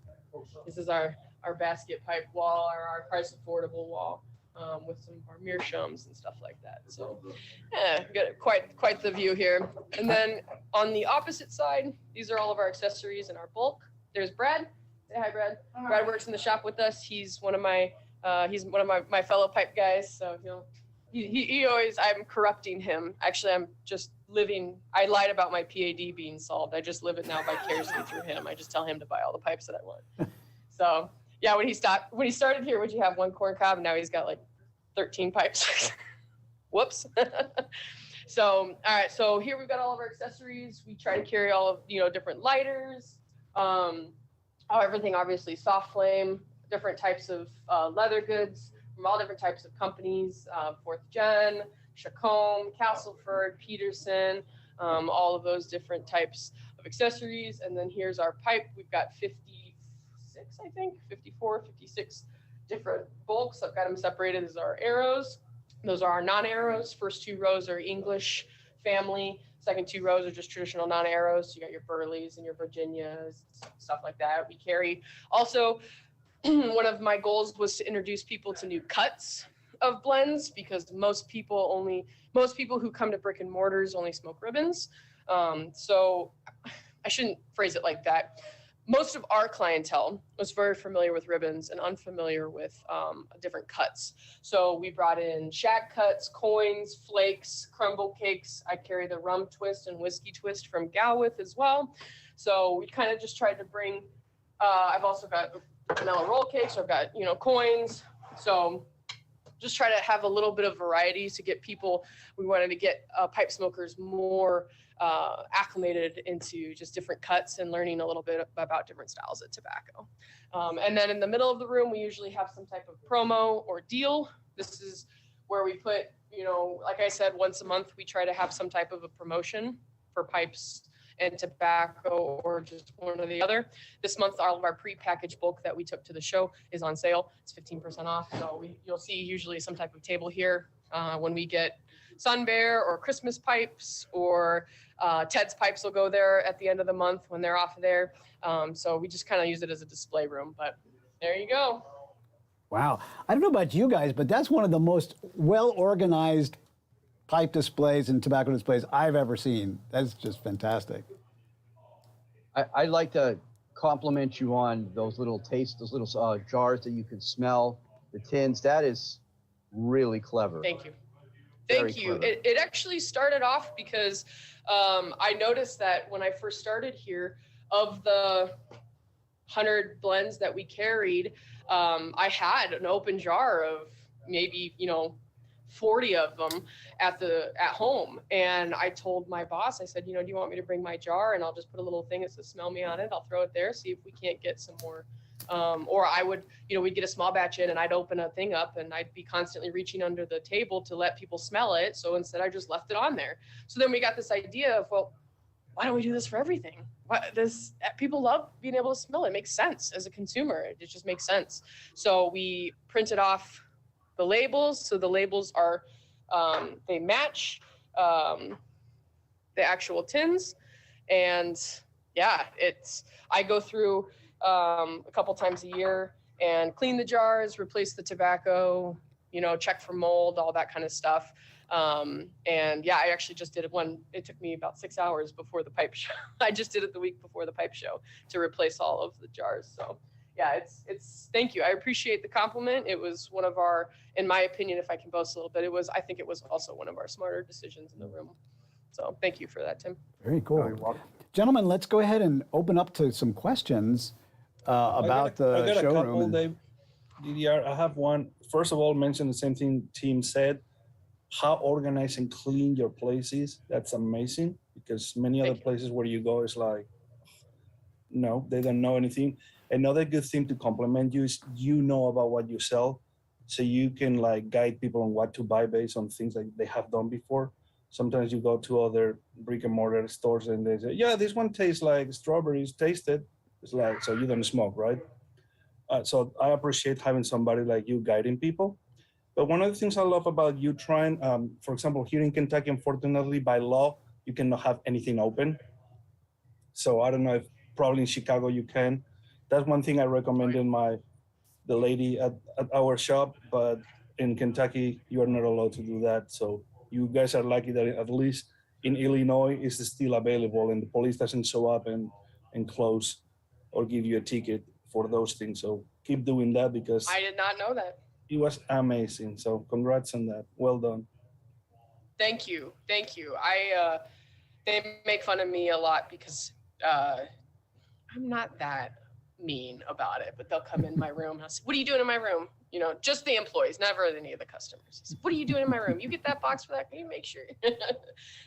This is our basket pipe wall, or our price affordable wall, with some of our meerschaums and stuff like that. So yeah, got quite the view here. And then on the opposite side, these are all of our accessories and our bulk. There's Brad. Say hi, Brad. Brad works in the shop with us. He's one of my my fellow pipe guys. So he always, I'm corrupting him. Actually, I'm just living, I lied about my PAD being solved. I just live it now vicariously through him. I just tell him to buy all the pipes that I want. So yeah, when he started here, would you have one corn cob? Now he's got like 13 pipes. Whoops. So, all right. So here we've got all of our accessories. We try to carry all of, different lighters, everything obviously soft flame, different types of leather goods from all different types of companies, 4th Gen, Chacombe, Castleford, Peterson, all of those different types of accessories. And then here's our pipe. We've got 56, I think, 54, 56 different bulks. I've got them separated as our arrows. Those are our non-arrows. First 2 rows are English family. Second 2 rows are just traditional non-arrows. So you got your burleys and your Virginias, stuff like that. We carry also, one of my goals was to introduce people to new cuts of blends, because most people who come to brick and mortars only smoke ribbons. So I shouldn't phrase it like that. Most of our clientele was very familiar with ribbons and unfamiliar with different cuts. So we brought in shag cuts, coins, flakes, crumble cakes. I carry the rum twist and whiskey twist from Galwith as well. So we kind of just tried to bring, I've also got vanilla roll cakes. I've got, coins. So just try to have a little bit of variety to get people, we wanted to get pipe smokers more acclimated into just different cuts and learning a little bit about different styles of tobacco. And then in the middle of the room, we usually have some type of promo or deal. This is where we put, like I said, once a month, we try to have some type of a promotion for pipes and tobacco, or just one or the other. This month, all of our pre-packaged bulk that we took to the show is on sale. It's 15% off. So you'll see usually some type of table here when we get Sun Bear or Christmas pipes, or Ted's pipes will go there at the end of the month when they're off of there. So we just kind of use it as a display room, but there you go. Wow. I don't know about you guys, but that's one of the most well-organized pipe displays and tobacco displays I've ever seen. That's just fantastic. I'd like to compliment you on those little jars that you can smell, the tins. That is really clever. Thank you. Very Thank you. clever. It actually started off because I noticed that when I first started here, of the 100 blends that we carried, I had an open jar of maybe, 40 of them at home. And I told my boss, I said, do you want me to bring my jar, and I'll just put a little thing that says smell me on it. I'll throw it there, see if we can't get some more. Or I would, we'd get a small batch in and I'd open a thing up and I'd be constantly reaching under the table to let people smell it. So instead I just left it on there. So then we got this idea of, well, why don't we do this for everything? People love being able to smell it. It makes sense as a consumer. It just makes sense. So we printed off the labels. So the labels are, they match the actual tins. And yeah, I go through a couple times a year and clean the jars, replace the tobacco, check for mold, all that kind of stuff. And yeah, I actually just did one. It took me about 6 hours before the pipe show. I just did it the week before the pipe show to replace all of the jars. So yeah, it's thank you. I appreciate the compliment. It was one of our, in my opinion, if I can boast a little bit, I think it was also one of our smarter decisions in the room. So thank you for that, Tim. Very cool. Gentlemen, let's go ahead and open up to some questions about the showroom. A couple, Dave. DDR, I have one. First of all, mention the same thing Tim said. How organized and clean your place is. That's amazing. because many other places where you go is like, no, they don't know anything. Another good thing to compliment you is you know about what you sell, so you can like guide people on what to buy based on things that they have done before. Sometimes you go to other brick and mortar stores and they say, yeah, this one tastes like strawberries, taste it. It's like, so you don't smoke, right? So I appreciate having somebody like you guiding people. But one of the things I love about you trying, for example, here in Kentucky, unfortunately, by law, you cannot have anything open. So I don't know if probably in Chicago you can. That's one thing I recommended the lady at our shop, but in Kentucky, you are not allowed to do that. So you guys are lucky that at least in Illinois, it's still available and the police doesn't show up and close or give you a ticket for those things. So keep doing that because I did not know that. it was amazing. So congrats on that. Well done. Thank you. Thank you. They make fun of me a lot because I'm not that mean about it, but they'll come in my room and I'll say, what are you doing in my room? You know, just the employees, never any of the customers. Say, what are you doing in my room? You get that box for that? Can you make sure?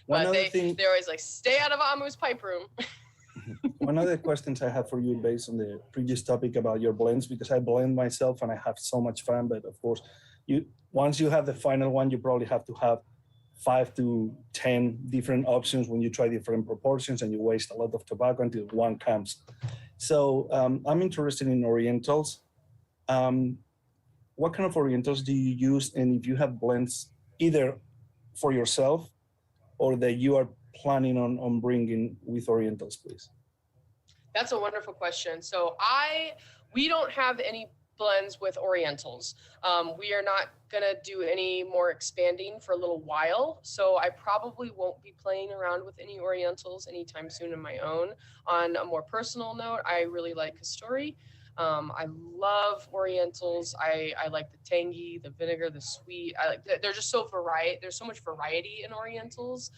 But they're always like, stay out of Amu's pipe room. One of the questions I have for you based on the previous topic about your blends, because I blend myself and I have so much fun, but of course, once you have the final one, you probably have to have 5 to 10 different options when you try different proportions and you waste a lot of tobacco until one comes. So I'm interested in Orientals. What kind of Orientals do you use? And if you have blends either for yourself or that you are planning on bringing with Orientals, please? That's a wonderful question. So we don't have any blends with Orientals. We are not gonna do any more expanding for a little while. So I probably won't be playing around with any Orientals anytime soon on my own. On a more personal note, I really like Casturi. I love Orientals. I like the tangy, the vinegar, the sweet. They're just so there's so much variety in Orientals.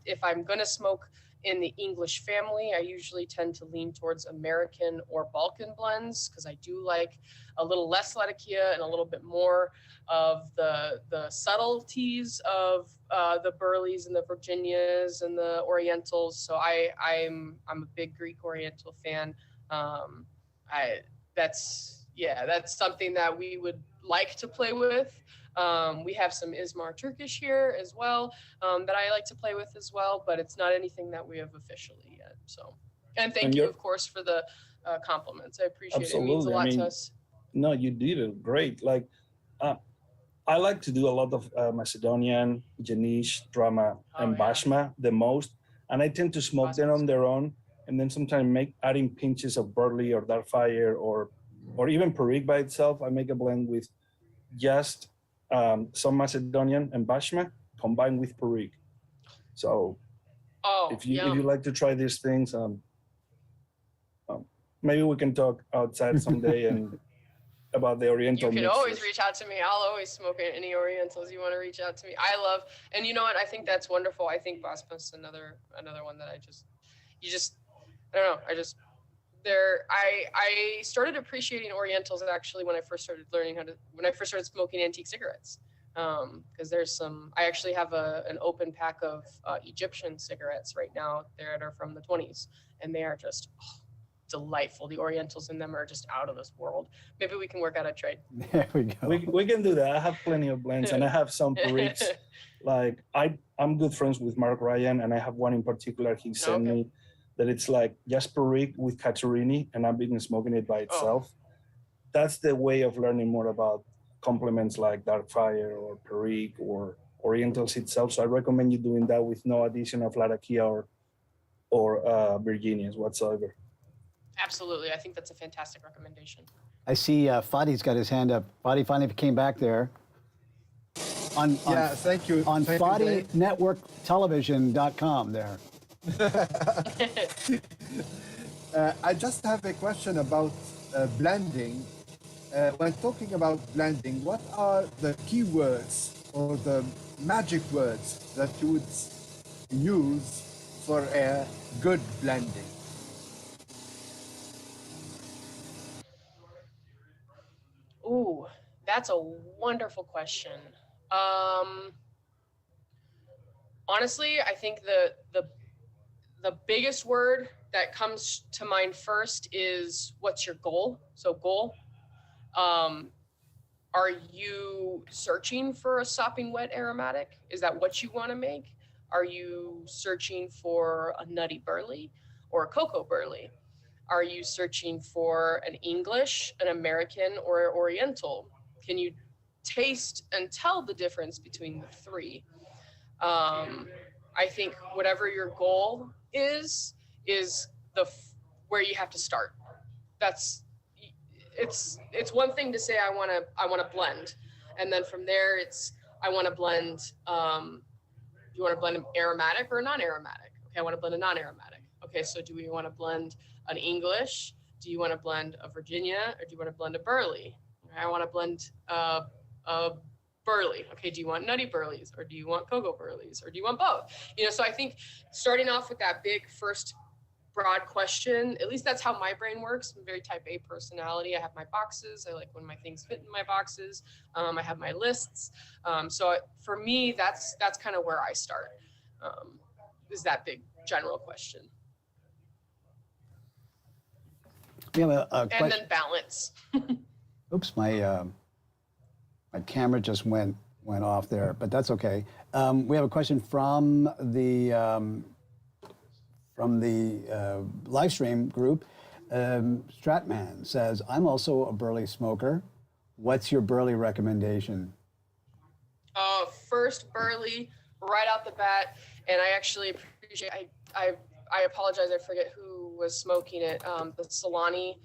If I'm gonna smoke in the English family, I usually tend to lean towards American or Balkan blends because I do like a little less Latakia and a little bit more of the subtleties of the Burleys and the Virginias and the Orientals. So I'm a big Greek Oriental fan. That's something that we would like to play with. We have some Izmar Turkish here as well that I like to play with as well, but it's not anything that we have officially yet. So, and thank you, of course, for the compliments. I appreciate it. It means a lot to us. No, you did it great. Like, I like to do a lot of Macedonian, Janish, Drama, and Bashma the most, and I tend to smoke them on their own, and then sometimes adding pinches of Burley or Darkfire or even Perique by itself. I make a blend with just some Macedonian and Bashma combined with Perique. So if you like to try these things, maybe we can talk outside someday and about the Oriental You can mixes. always reach out to me. I'll always smoke any Orientals you want to reach out to me. I love, and you know what? I think that's wonderful. I think Basma's another one that I don't know. I started appreciating Orientals actually when I first started smoking antique cigarettes. Because I actually have an open pack of Egyptian cigarettes right now that are from the 20s, and they are just delightful. The Orientals in them are just out of this world. Maybe we can work out a trade. There we go. We can do that. I have plenty of blends and I have some Periques. Like I'm good friends with Mark Ryan, and I have one in particular he sent me that it's like just Perique with Caturini, and I've been smoking it by itself. That's the way of learning more about complements like Darkfire or Perique or Orientals itself. So I recommend you doing that with no addition of Latakia or Virginias whatsoever. Absolutely. I think that's a fantastic recommendation. I see Fadi's got his hand up. Fadi finally came back there. Thank you. On Thank you, FadiNetworkTelevision.com there. I just have a question about blending. When talking about blending, what are the keywords or the magic words that you would use for a good blending? Ooh, that's a wonderful question. honestly, I think the biggest word that comes to mind first is what's your goal? So goal. Are you searching for a sopping wet aromatic? Is that what you want to make? Are you searching for a nutty burley or a cocoa burley? Are you searching for an English, an American, or an Oriental? Can you taste and tell the difference between the three? I think whatever your goal is where you have to start. It's one thing to say I want to blend, and then from there I want to blend. You want to blend an aromatic or a non-aromatic? Okay, I want to blend a non-aromatic. Okay, so do we want to blend an English? Do you want to blend a Virginia, or do you want to blend a burley? Okay, I want to blend a burley. Okay, do you want nutty burleys, or do you want cocoa burleys, or do you want both? So I think starting off with that big first broad question, at least that's how my brain works. I'm a very type A personality. I have my boxes. I like when my things fit in my boxes. I have my lists. So for me, that's kind of where I start, is that big general question. We have a question. And then balance. Oops, my camera just went off there, but that's okay. We have a question from the live stream group. Stratman says, I'm also a burley smoker. What's your burley recommendation? First burley right out the bat, and I actually appreciate, I apologize, I forget who was smoking it, the Solani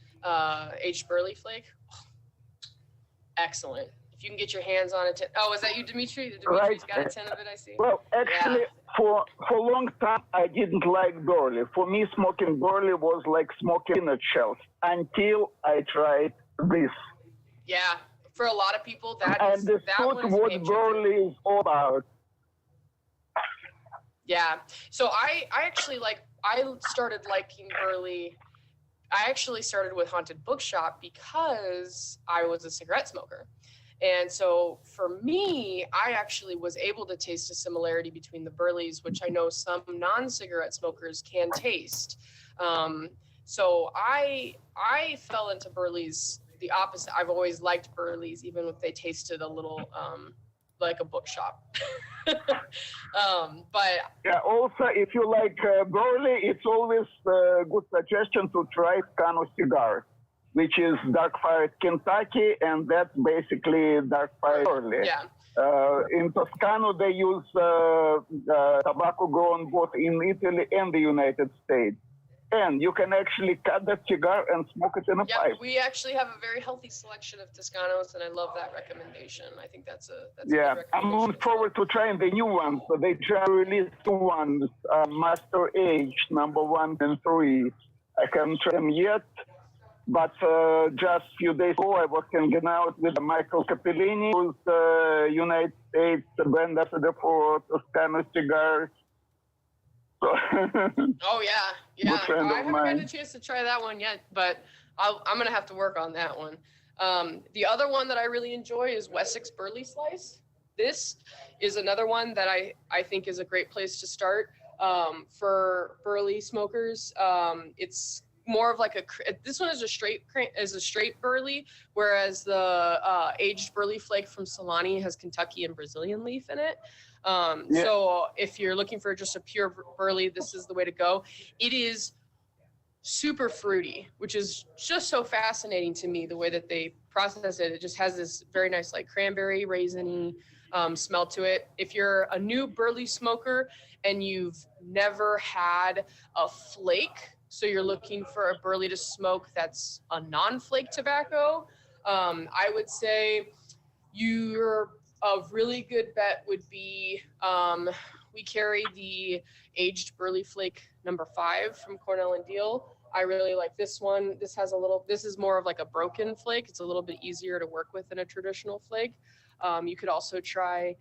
aged burley flake. Excellent. If you can get your hands on it. Was that you, Dimitri? Dimitri's got a 10 of it, I see. Well, actually, for a long time, I didn't like burley. For me, smoking burley was like smoking peanut shells until I tried this. Yeah, for a lot of people, that and is what burley is all about. Yeah. So I actually I started liking burley. I actually started with Haunted Bookshop because I was a cigarette smoker. And so for me, I actually was able to taste a similarity between the burleys, which I know some non-cigarette smokers can taste. So I fell into burleys the opposite. I've always liked burleys, even if they tasted a little like a bookshop. But yeah, also, if you like burley, it's always a good suggestion to try Toscano cigar, which is dark fired Kentucky, and that's basically dark fired burley. Yeah. In Toscano, they use tobacco grown both in Italy and the United States. And you can actually cut that cigar and smoke it in a pipe. We actually have a very healthy selection of Toscanos, and I love that recommendation. I think that's a yeah, good I'm looking forward to trying the new ones. So they just released 2 ones, Master Age, number 1 and 3. I haven't tried them yet, but just a few days ago, I was hanging out with Michael Capellini, who's the United States brand ambassador for Toscano cigars. Oh yeah. I haven't mine. had a chance to try that one yet, but I'm gonna have to work on that one. The other one that I really enjoy is Wessex Burley Slice. This is another one that I think is a great place to start for burley smokers. It's more of like this one is a straight burley, whereas the aged burley flake from Solani has Kentucky and Brazilian leaf in it. So if you're looking for just a pure burley, this is the way to go. It is super fruity, which is just so fascinating to me, the way that they process it. It just has this very nice like cranberry, raisiny smell to it. If you're a new burley smoker and you've never had a flake, so you're looking for a burley to smoke that's a non-flake tobacco, I would say a really good bet would be, we carry the aged burley flake number 5 from Cornell and Deal. I really like this one. This is more of like a broken flake. It's a little bit easier to work with than a traditional flake. You could also try,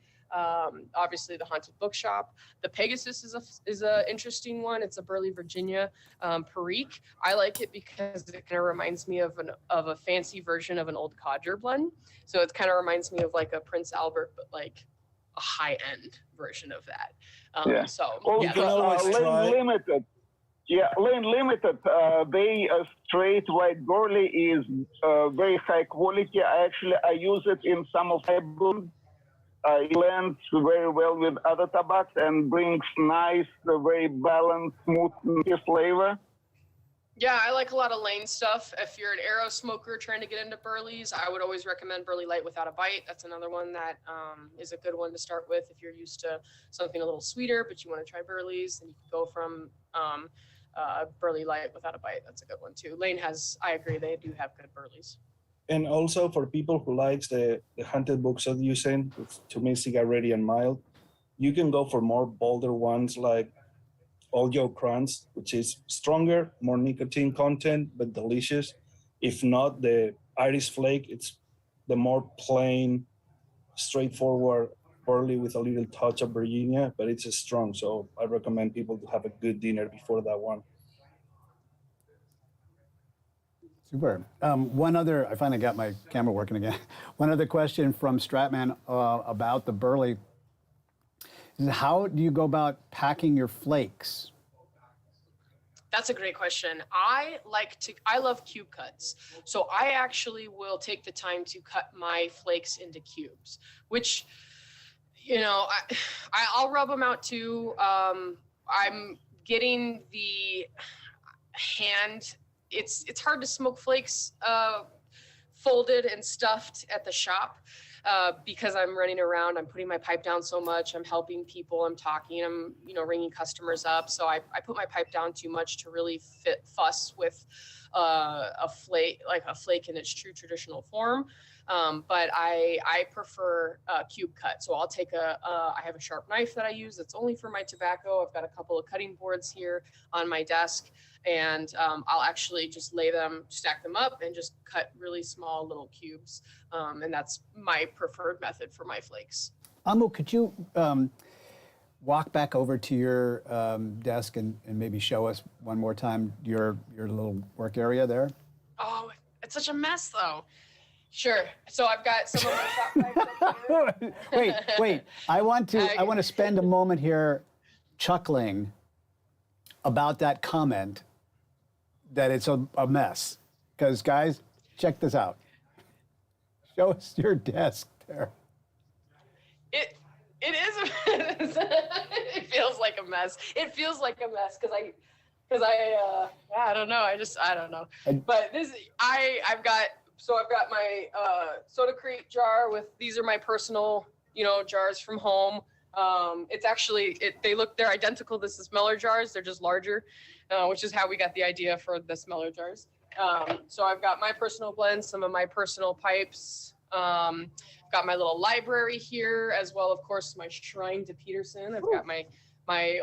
obviously, the Haunted Bookshop. The Pegasus is a interesting one. It's a burley Virginia Perique. I like it because it kind of reminds me of a fancy version of an old codger blend. So it kind of reminds me of like a Prince Albert, but like high-end version of that. Yeah. So Also, yeah, can always Lane try- Limited. Yeah, Lane Limited. They straight white burley is very high quality. I use it in some of my blends. It blends very well with other tobacco and brings nice, very balanced, smooth flavor. yeah, I like a lot of Lane stuff. If you're an Aero smoker trying to get into burleys, I would always recommend Burley Light Without a Bite. That's another one that is a good one to start with if you're used to something a little sweeter, but you want to try burleys. Then you can go from Burley Light Without a Bite. That's a good one too. Lane has, I agree, they do have good burleys. And also for people who likes the hunted books that you send, to me, cigar ready and mild, you can go for more bolder ones like Old Joe Crunch, which is stronger, more nicotine content, but delicious. If not, the Irish Flake, it's the more plain, straightforward burley with a little touch of Virginia, but it's strong. So I recommend people to have a good dinner before that one. Super. One other, I finally got my camera working again. One other question from Stratman about the burley. How do you go about packing your flakes? That's a great question. I love cube cuts. So I actually will take the time to cut my flakes into cubes, which, you know, I'll rub them out too. I'm getting the hand, it's hard to smoke flakes folded and stuffed at the shop. Because I'm running around, I'm putting my pipe down so much, I'm helping people, I'm talking, I'm, you know, ringing customers up. So I put my pipe down too much to really fuss with a flake in its true traditional form. But I prefer cube cut. So I'll take I have a sharp knife that I use that's only for my tobacco. I've got a couple of cutting boards here on my desk. And I'll actually just stack them up and just cut really small little cubes. And that's my preferred method for my flakes. Amu, could you walk back over to your desk and maybe show us one more time your little work area there? Oh, it's such a mess though. Sure. So I've got some of my shop pipes up here. Wait. I want to spend a moment here chuckling about that comment that it's a mess. Because guys, check this out. Show us your desk there. It is a mess. It feels like a mess. It feels like a mess because I don't know. I don't know. But I've got my soda crate jar with, these are my personal, you know, jars from home. It's actually, they're identical to the smeller jars. They're just larger, which is how we got the idea for the smeller jars. So I've got my personal blends, some of my personal pipes. Got my little library here, as well, of course, my shrine to Peterson. I've got my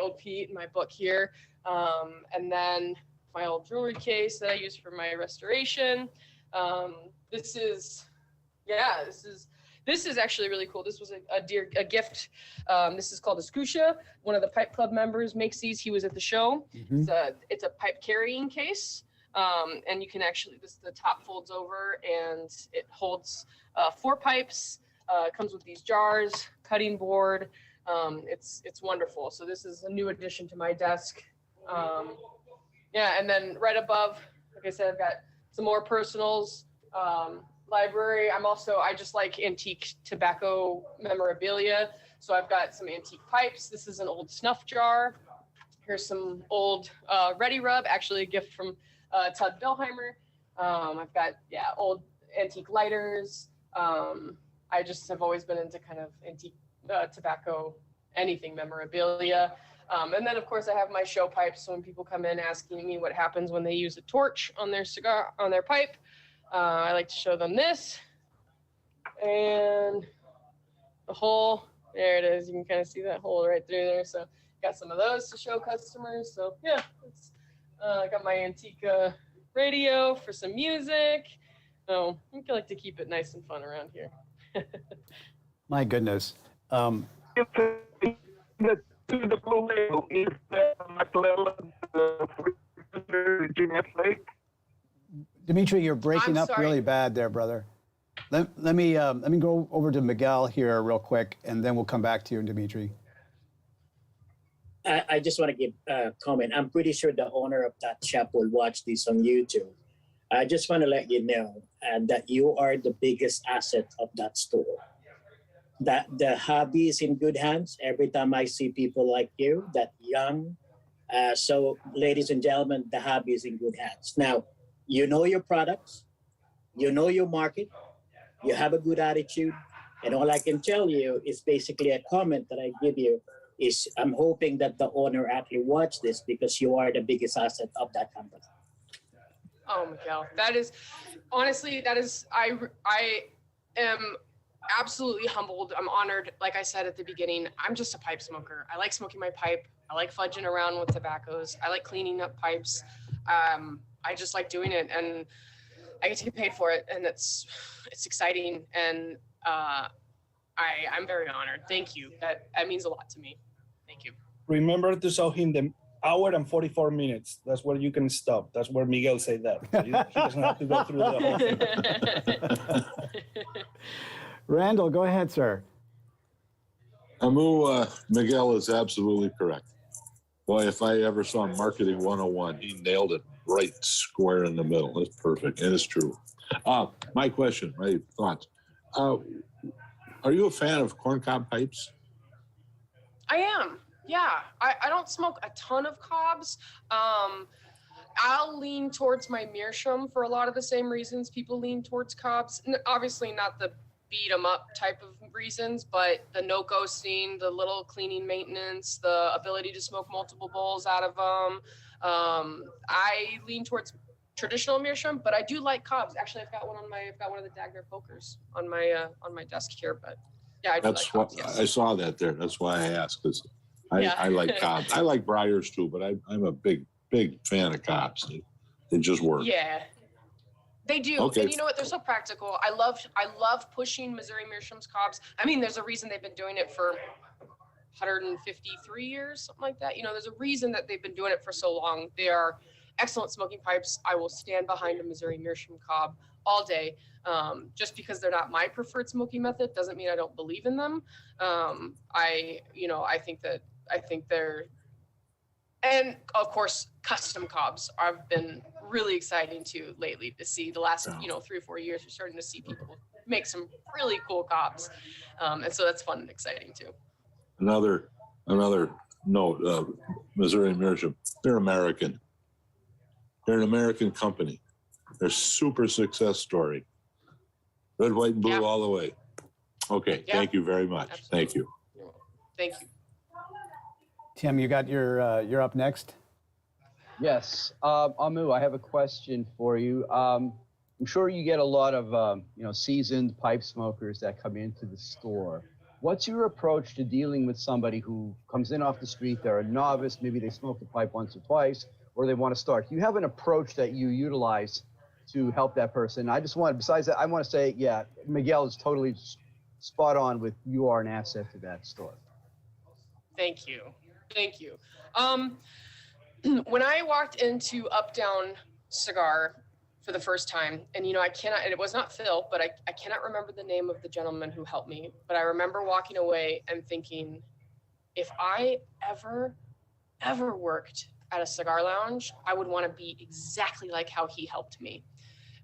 old Pete and my book here. And then my old jewelry case that I use for my restoration. This is actually really cool. This was a gift. This is called a Scotia. One of the Pipe Club members makes these. He was at the show. Mm-hmm. It's a pipe carrying case. And you can actually, the top folds over and it holds 4 pipes. It comes with these jars, cutting board. It's wonderful. So this is a new addition to my desk. And then right above, like I said, I've got some more personals, library. I just like antique tobacco memorabilia. So I've got some antique pipes. This is an old snuff jar. Here's some old Ready Rub, actually a gift from Todd Bellheimer. I've got, old antique lighters. I just have always been into kind of antique tobacco, anything memorabilia. And then of course I have my show pipes. So when people come in asking me what happens when they use a torch on their cigar, on their pipe, I like to show them this. And the hole, there it is. You can kind of see that hole right through there. So got some of those to show customers. So yeah, I got my antique radio for some music. So I like to keep it nice and fun around here. My goodness. The blue label is Dimitri, you're breaking I'm up sorry. really bad there, brother. Let me go over to Miguel here real quick, and then we'll come back to you, Dimitri. I just want to give a comment. I'm pretty sure the owner of that shop will watch this on YouTube. I just want to let you know that you are the biggest asset of that store. That the hobby is in good hands. Every time I see people like you, that young. So, ladies and gentlemen, the hobby is in good hands. Now, you know your products, you know your market, you have a good attitude, and all I can tell you is basically a comment that I give you is I'm hoping that the owner actually watch this because you are the biggest asset of that company. Oh, Miguel, that is honestly, I am absolutely humbled. I'm honored. Like I said at the beginning, I'm just a pipe smoker. I like smoking my pipe. I like fudging around with tobaccos. I like cleaning up pipes. I just like doing it, and I get to get paid for it, and it's exciting. And I'm very honored. Thank you. That means a lot to me. Thank you. Remember to show him the hour and 44 minutes. That's where you can stop. That's where Miguel said that. So he doesn't have to go through the whole thing. Randall, go ahead, sir. Amu, Miguel is absolutely correct. Boy, if I ever saw Marketing 101, he nailed it right square in the middle. It's perfect, and it's true. My question, my thoughts. Are you a fan of corncob pipes? I am. Yeah. I don't smoke a ton of cobs. I'll lean towards my meerschaum for a lot of the same reasons people lean towards cobs. Obviously not the beat 'em up type of reasons, but the no ghosting, the little cleaning maintenance, the ability to smoke multiple bowls out of them. I lean towards traditional meerschaum, but I do like cobs. Actually, I've got one of the Dagner pokers on my desk here, but yeah, I do like cobs, yes. I saw that there. That's why I asked, because I like cobs. I like briars too, but I'm a big fan of cobs. They just work. Yeah. They do. Okay. And you know what? They're so practical. I love pushing Missouri Meerschaum's cobs. I mean, there's a reason they've been doing it for 153 years, something like that. You know, there's a reason that they've been doing it for so long. They are excellent smoking pipes. I will stand behind a Missouri Meerschaum cob all day. Just because they're not my preferred smoking method doesn't mean I don't believe in them. I think they're, and of course, custom cobs have been really exciting too lately to see. The last 3 or 4 years, you're starting to see people make some really cool cobs, and so that's fun and exciting too. Another note, Missouri Meerschaum, they're American. They're an American company. They're super success story. Red, white, and blue all the way. Okay, thank you very much. Absolutely. Thank you. Thank you. Tim, you're up next. Yes, Amu, I have a question for you. I'm sure you get a lot of seasoned pipe smokers that come into the store. What's your approach to dealing with somebody who comes in off the street? They're a novice, maybe they smoked a pipe once or twice, or they want to start. Do you have an approach that you utilize to help that person? Besides that, I want to say, yeah, Miguel is totally spot on with you are an asset to that store. Thank you. Thank you. When I walked into Up Down Cigar for the first time, and it was not Phil, but I cannot remember the name of the gentleman who helped me, but I remember walking away and thinking, if I ever worked at a cigar lounge, I would want to be exactly like how he helped me,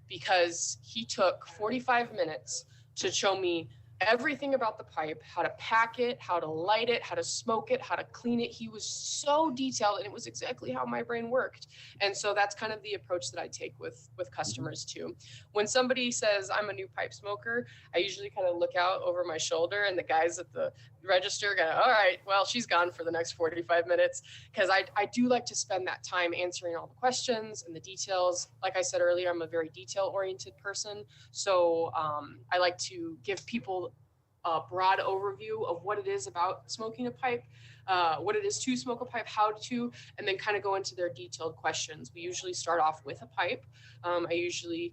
because he took 45 minutes to show me everything about the pipe, how to pack it, how to light it, how to smoke it, how to clean it. He was so detailed, and it was exactly how my brain worked. And so that's kind of the approach that I take with customers too. When somebody says I'm a new pipe smoker, I usually kind of look out over my shoulder, and the guys at the register go, all right, well, she's gone for the next 45 minutes. Because I do like to spend that time answering all the questions and the details. Like I said earlier, I'm a very detail-oriented person. So I like to give people a broad overview of what it is about smoking a pipe, what it is to smoke a pipe, how to, and then kind of go into their detailed questions. We usually start off with a pipe. I usually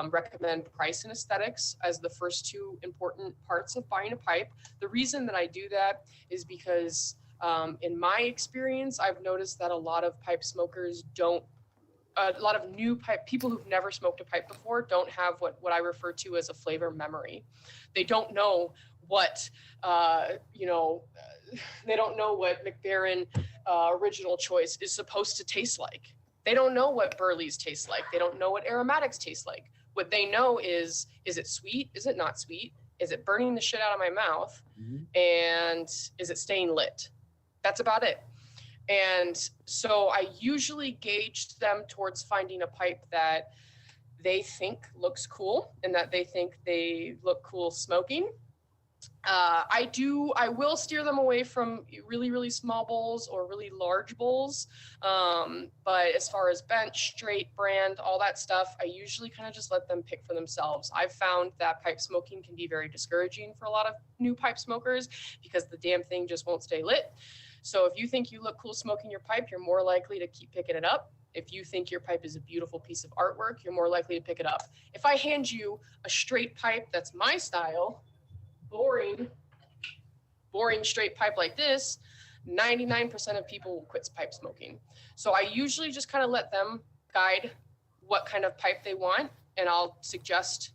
recommend price and aesthetics as the first two important parts of buying a pipe. The reason that I do that is because in my experience, I've noticed that a lot of pipe smokers don't a lot of new pipe people who've never smoked a pipe before don't have what I refer to as a flavor memory. They don't know what they don't know what McBaron original choice is supposed to taste like. They don't know what burleys taste like. They don't know what aromatics taste like. What they know is it sweet? Is it not sweet? Is it burning the shit out of my mouth? And is it staying lit? That's about it. And so I usually gauge them towards finding a pipe that they think looks cool and that they think they look cool smoking. I will steer them away from really, really small bowls or really large bowls. But as far as bench, straight, brand, all that stuff, I usually kind of just let them pick for themselves. I've found that pipe smoking can be very discouraging for a lot of new pipe smokers because the damn thing just won't stay lit. So if you think you look cool smoking your pipe, you're more likely to keep picking it up. If you think your pipe is a beautiful piece of artwork, you're more likely to pick it up. If I hand you a straight pipe that's my style, boring straight pipe like this, 99% of people will quit pipe smoking. So I usually just kind of let them guide what kind of pipe they want, and I'll suggest,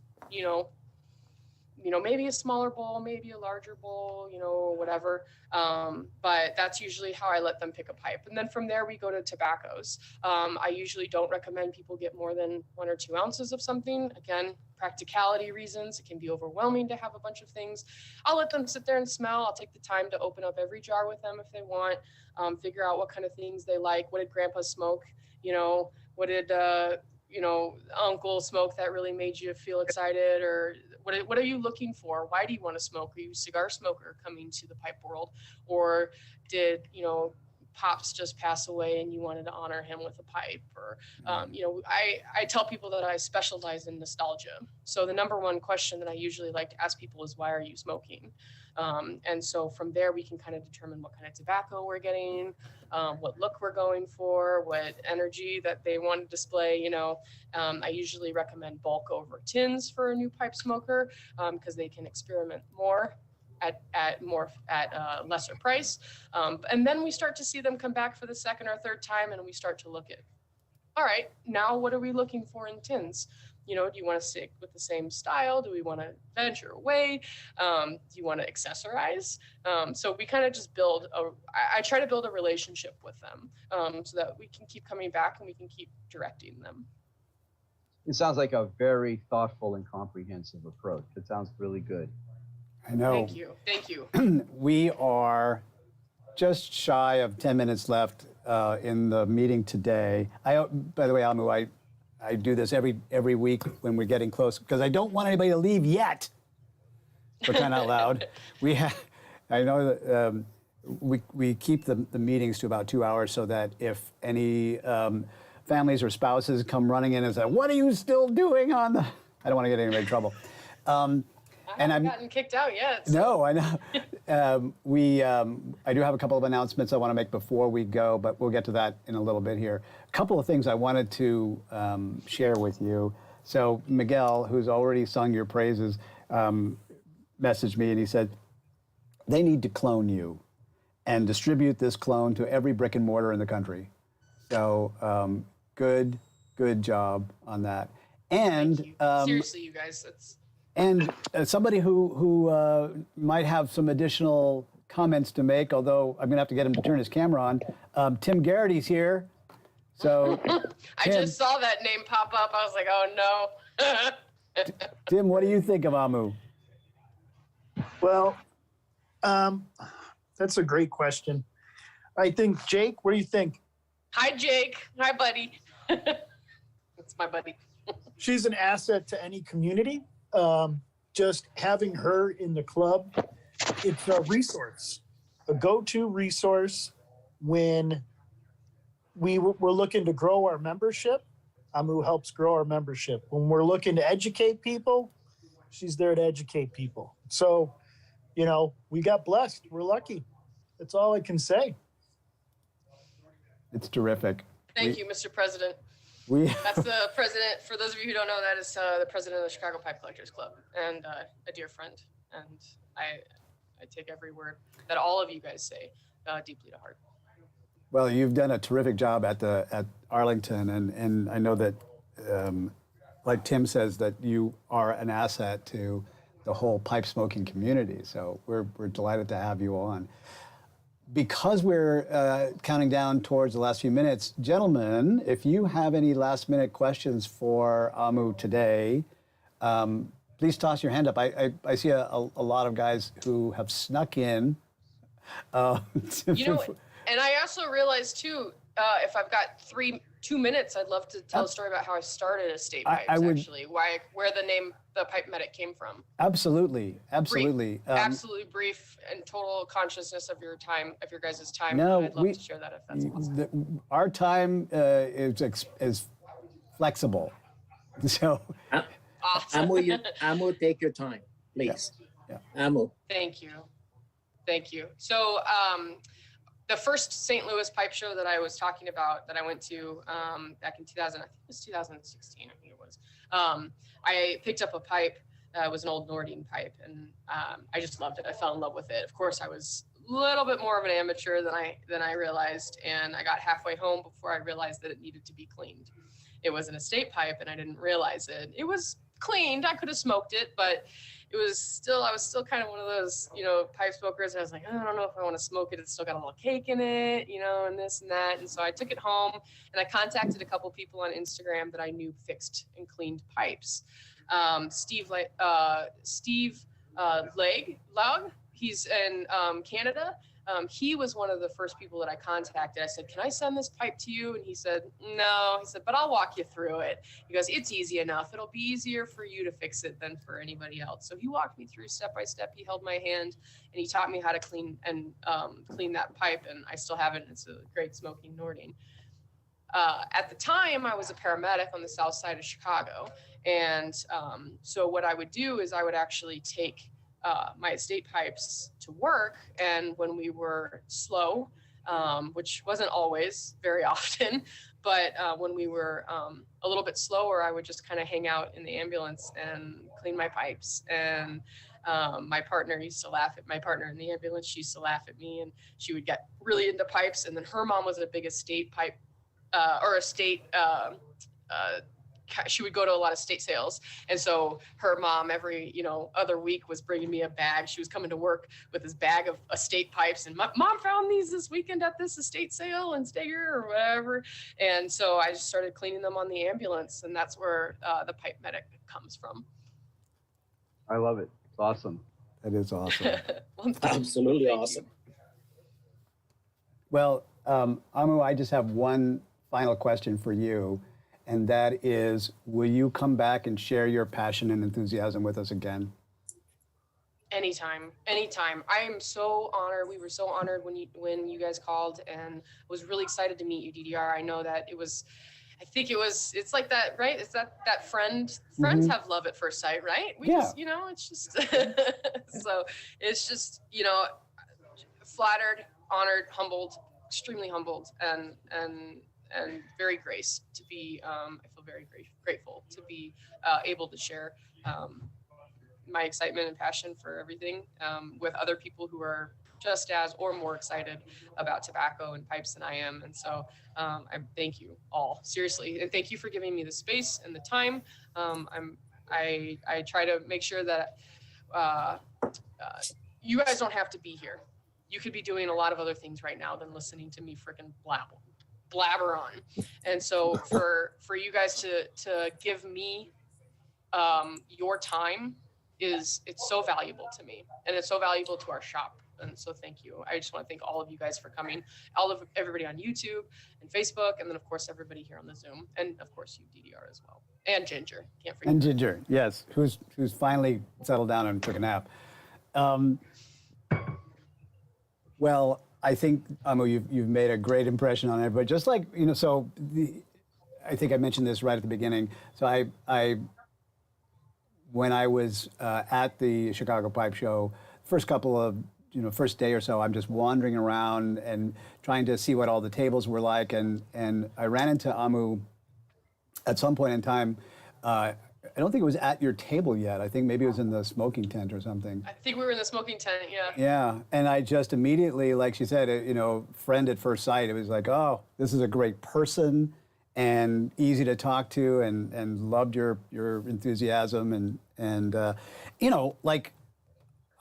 maybe a smaller bowl, maybe a larger bowl, whatever. But that's usually how I let them pick a pipe. And then from there, we go to tobaccos. I usually don't recommend people get more than 1 or 2 ounces of something. Again, practicality reasons, it can be overwhelming to have a bunch of things. I'll let them sit there and smell. I'll take the time to open up every jar with them if they want, figure out what kind of things they like. What did grandpa smoke? What did, uncle smoke that really made you feel excited? Or what are you looking for? Why do you want to smoke? Are you a cigar smoker coming to the pipe world? Or did, Pops just pass away and you wanted to honor him with a pipe? Or, I tell people that I specialize in nostalgia. So the number one question that I usually like to ask people is, why are you smoking? And so from there, we can kind of determine what kind of tobacco we're getting, what look we're going for, what energy that they want to display. I usually recommend bulk over tins for a new pipe smoker because they can experiment more at lesser price. And then we start to see them come back for the second or third time, and we start to look at, all right, now what are we looking for in tins? Do you want to stick with the same style? Do we want to venture away? Do you want to accessorize? So we kind of just I try to build a relationship with them so that we can keep coming back and we can keep directing them. It sounds like a very thoughtful and comprehensive approach. It sounds really good. I know. Thank you. We are just shy of 10 minutes left in the meeting today. By the way, Amu, I do this every week when we're getting close because I don't want anybody to leave yet. For crying out loud, I know that we keep the meetings to about 2 hours so that if any families or spouses come running in and say, "What are you still doing on the?" I don't want to get anybody in trouble. I haven't gotten kicked out yet. So. No, I know. I do have a couple of announcements I want to make before we go, but we'll get to that in a little bit here. A couple of things I wanted to share with you. So Miguel, who's already sung your praises, messaged me and he said, they need to clone you and distribute this clone to every brick and mortar in the country. So good job on that. And seriously, you guys, that's. And somebody who might have some additional comments to make, although I'm going to have to get him to turn his camera on. Tim Garrity's here. So, I just saw that name pop up. I was like, oh no. Tim, what do you think of Amu? Well, that's a great question. I think, Jake, what do you think? Hi, Jake. Hi, buddy. That's my buddy. She's an asset to any community. Just having her in the club, it's a resource, a go-to resource when we're looking to grow our membership. Amu helps grow our membership. When we're looking to educate people, she's there to educate people. So, we got blessed. We're lucky. That's all I can say. It's terrific. Thank you, Mr. President. That's the president. For those of you who don't know, that is the president of the Chicago Pipe Collectors Club and a dear friend. And I take every word that all of you guys say deeply to heart. Well, you've done a terrific job at Arlington, and I know that, like Tim says, that you are an asset to the whole pipe smoking community. So we're delighted to have you on. Because we're counting down towards the last few minutes, gentlemen, if you have any last-minute questions for Amu today, please toss your hand up. I see a lot of guys who have snuck in. You know, and I also realized too, if I've got 2 minutes, I'd love to tell a story about how I started Estate Pipes, actually, where the name, the Pipe Medic, came from. Absolutely. Absolutely brief and total consciousness of your time, of your guys' time. No, I'd love to share that if that's possible. Our time is flexible. So, awesome. Amu, take your time, please. Yeah. Amu. Thank you. So, the first St. Louis pipe show that I was talking about that I went to back in 2000, I think it was 2016, I think it was. I picked up a pipe. It was an old Nordine pipe, and I just loved it. I fell in love with it. Of course, I was a little bit more of an amateur than I realized, and I got halfway home before I realized that it needed to be cleaned. It was an estate pipe, and I didn't realize it. It was cleaned. I could have smoked it, but I was still kind of one of those, pipe smokers. I was like, I don't know if I want to smoke it. It's still got a little cake in it, and this and that. And so I took it home, and I contacted a couple people on Instagram that I knew fixed and cleaned pipes. Steve Laug, he's in Canada. He was one of the first people that I contacted. I said, can I send this pipe to you? And he said, no. He said, but I'll walk you through it. He goes, it's easy enough. It'll be easier for you to fix it than for anybody else. So he walked me through step by step. He held my hand, and he taught me how to clean that pipe. And I still have it. It's a great smoking Nordine. At the time, I was a paramedic on the south side of Chicago. And so what I would do is I would actually take my estate pipes to work, and when we were slow, which wasn't always very often, but when we were a little bit slower, I would just kind of hang out in the ambulance and clean my pipes. And my partner in the ambulance, she used to laugh at me, and she would get really into pipes. And then her mom was a big estate pipe she would go to a lot of state sales. And so her mom every, other week was bringing me a bag. She was coming to work with this bag of estate pipes, and Mom found these this weekend at this estate sale in Steger or whatever. And so I just started cleaning them on the ambulance, and that's where the Pipe Medic comes from. I love it. It's awesome. That is awesome. Well, absolutely awesome. Well, Amu, I just have one final question for you. And that is, will you come back and share your passion and enthusiasm with us again? Anytime. I am so honored. We were so honored when you guys called, and was really excited to meet you, DDR. I know that it's like that, right? It's that friends have love at first sight, right? It's just, so it's just, flattered, honored, humbled, extremely humbled, and very graced to be, I feel very grateful to be able to share my excitement and passion for everything with other people who are just as or more excited about tobacco and pipes than I am. And so I thank you all, seriously. And thank you for giving me the space and the time. I try to make sure that you guys don't have to be here. You could be doing a lot of other things right now than listening to me freaking blabber on. And so for you guys to give me your time it's so valuable to me, and it's so valuable to our shop. And so thank you. I just want to thank all of you guys for coming, everybody on YouTube and Facebook, and then of course everybody here on the Zoom, and of course you, DDR, as well, and Ginger. Can't forget. And Ginger, yes, who's finally settled down and took a nap. Well, I think, Amu, you've made a great impression on everybody. Just like, I think I mentioned this right at the beginning. So when I was at the Chicago Pipe Show, first day or so, I'm just wandering around and trying to see what all the tables were like. And I ran into Amu at some point in time. I don't think it was at your table yet. I think maybe it was in the smoking tent or something. I think we were in the smoking tent. Yeah. Yeah, and I just immediately, like she said, friend at first sight. It was like, oh, this is a great person, and easy to talk to, and loved your enthusiasm, and like,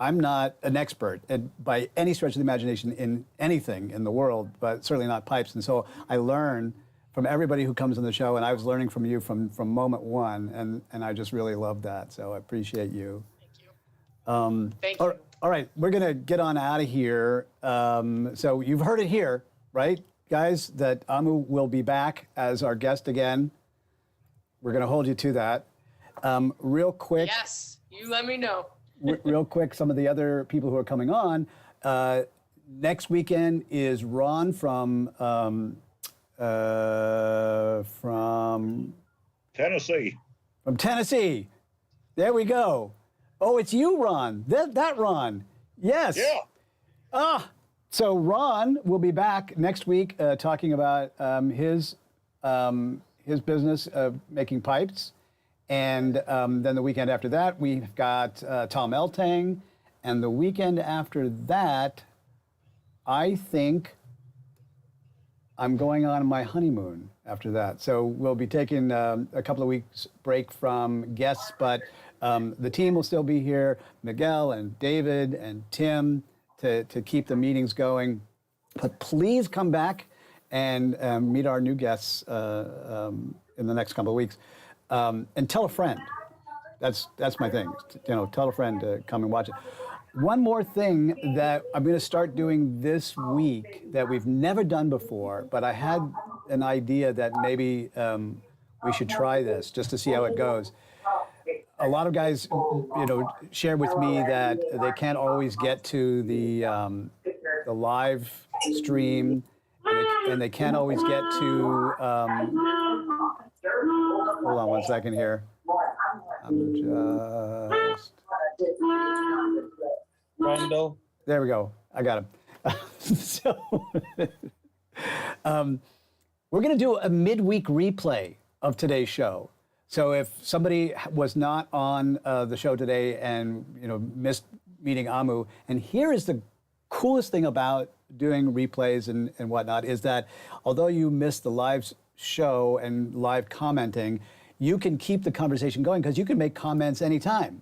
I'm not an expert by any stretch of the imagination in anything in the world, but certainly not pipes, and so I learn from everybody who comes on the show, and I was learning from you from moment one, and I just really love that. So I appreciate you. Thank you. Thank you. All right, we're gonna get on out of here. So you've heard it here, right, guys? That Amu will be back as our guest again. We're gonna hold you to that. Real quick. Yes, you let me know. Real quick, some of the other people who are coming on. Next weekend is Ron from Tennessee. From Tennessee. There we go. Oh, it's you, Ron. That Ron. Yes. Yeah. So Ron will be back next week talking about his business of making pipes. And then the weekend after that, we've got Tom Eltang. And the weekend after that, I think I'm going on my honeymoon after that. So we'll be taking a couple of weeks break from guests, but the team will still be here, Miguel and David and Tim, to keep the meetings going. But please come back and meet our new guests in the next couple of weeks. And tell a friend. That's my thing. Tell a friend to come and watch it. One more thing that I'm going to start doing this week that we've never done before, but I had an idea that maybe we should try this just to see how it goes. A lot of guys, share with me that they can't always get to the live stream, and they can't always get to. Hold on one second here. I'm just. Randall. There we go. I got him. So we're going to do a midweek replay of today's show. So if somebody was not on the show today and missed meeting Amu, and here is the coolest thing about doing replays and whatnot is that although you missed the live show and live commenting, you can keep the conversation going because you can make comments anytime.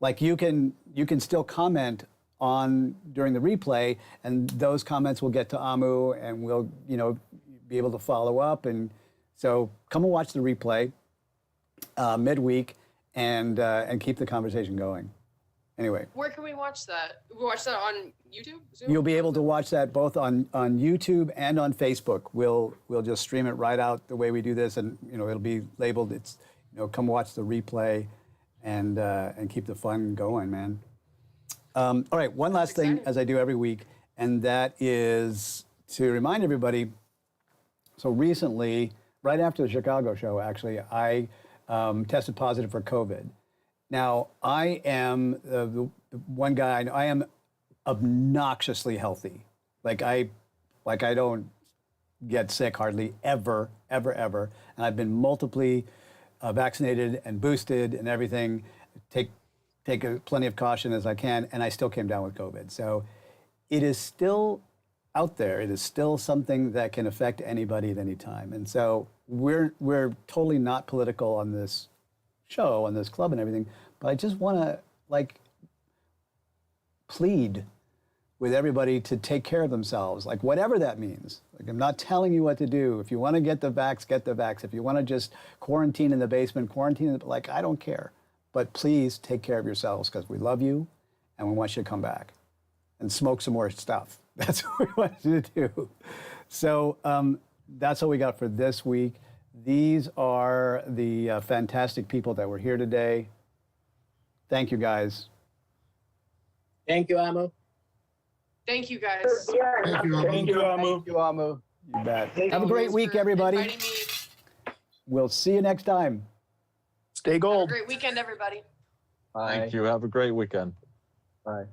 Like you can still comment on during the replay, and those comments will get to Amu, and we'll be able to follow up. And so come and watch the replay midweek and keep the conversation going. Anyway, Where can we watch that? We watch that on YouTube? Zoom? you'll be able to watch that both on YouTube and on Facebook. We'll just stream it right out the way we do this, and it'll be labeled. It's come watch the replay, and keep the fun going, man. All right, one last thing, as I do every week, and that is to remind everybody. So recently, right after the Chicago show, actually, I tested positive for COVID. Now, I am the one guy. I am obnoxiously healthy. Like I don't get sick hardly ever. And I've been multiply vaccinated and boosted and everything. Take plenty of caution as I can, and I still came down with COVID. So it is still out there. It is still something that can affect anybody at any time. And so we're totally not political on this show, on this club and everything, but I just want to plead with everybody to take care of themselves, like whatever that means. Like I'm not telling you what to do. If you want to get the vax, get the vax. If you want to just quarantine in the basement, quarantine, I don't care. But please take care of yourselves because we love you and we want you to come back and smoke some more stuff. That's what we want you to do. So that's all we got for this week. These are the fantastic people that were here today. Thank you, guys. Thank you, Amu. Thank you, guys. Thank you, Amu. Thank you, Amu. Thank you, Amu. You bet. Have a great week, everybody. We'll see you next time. Stay Have a gold. great weekend, everybody. Thank you. Have a great weekend. Bye.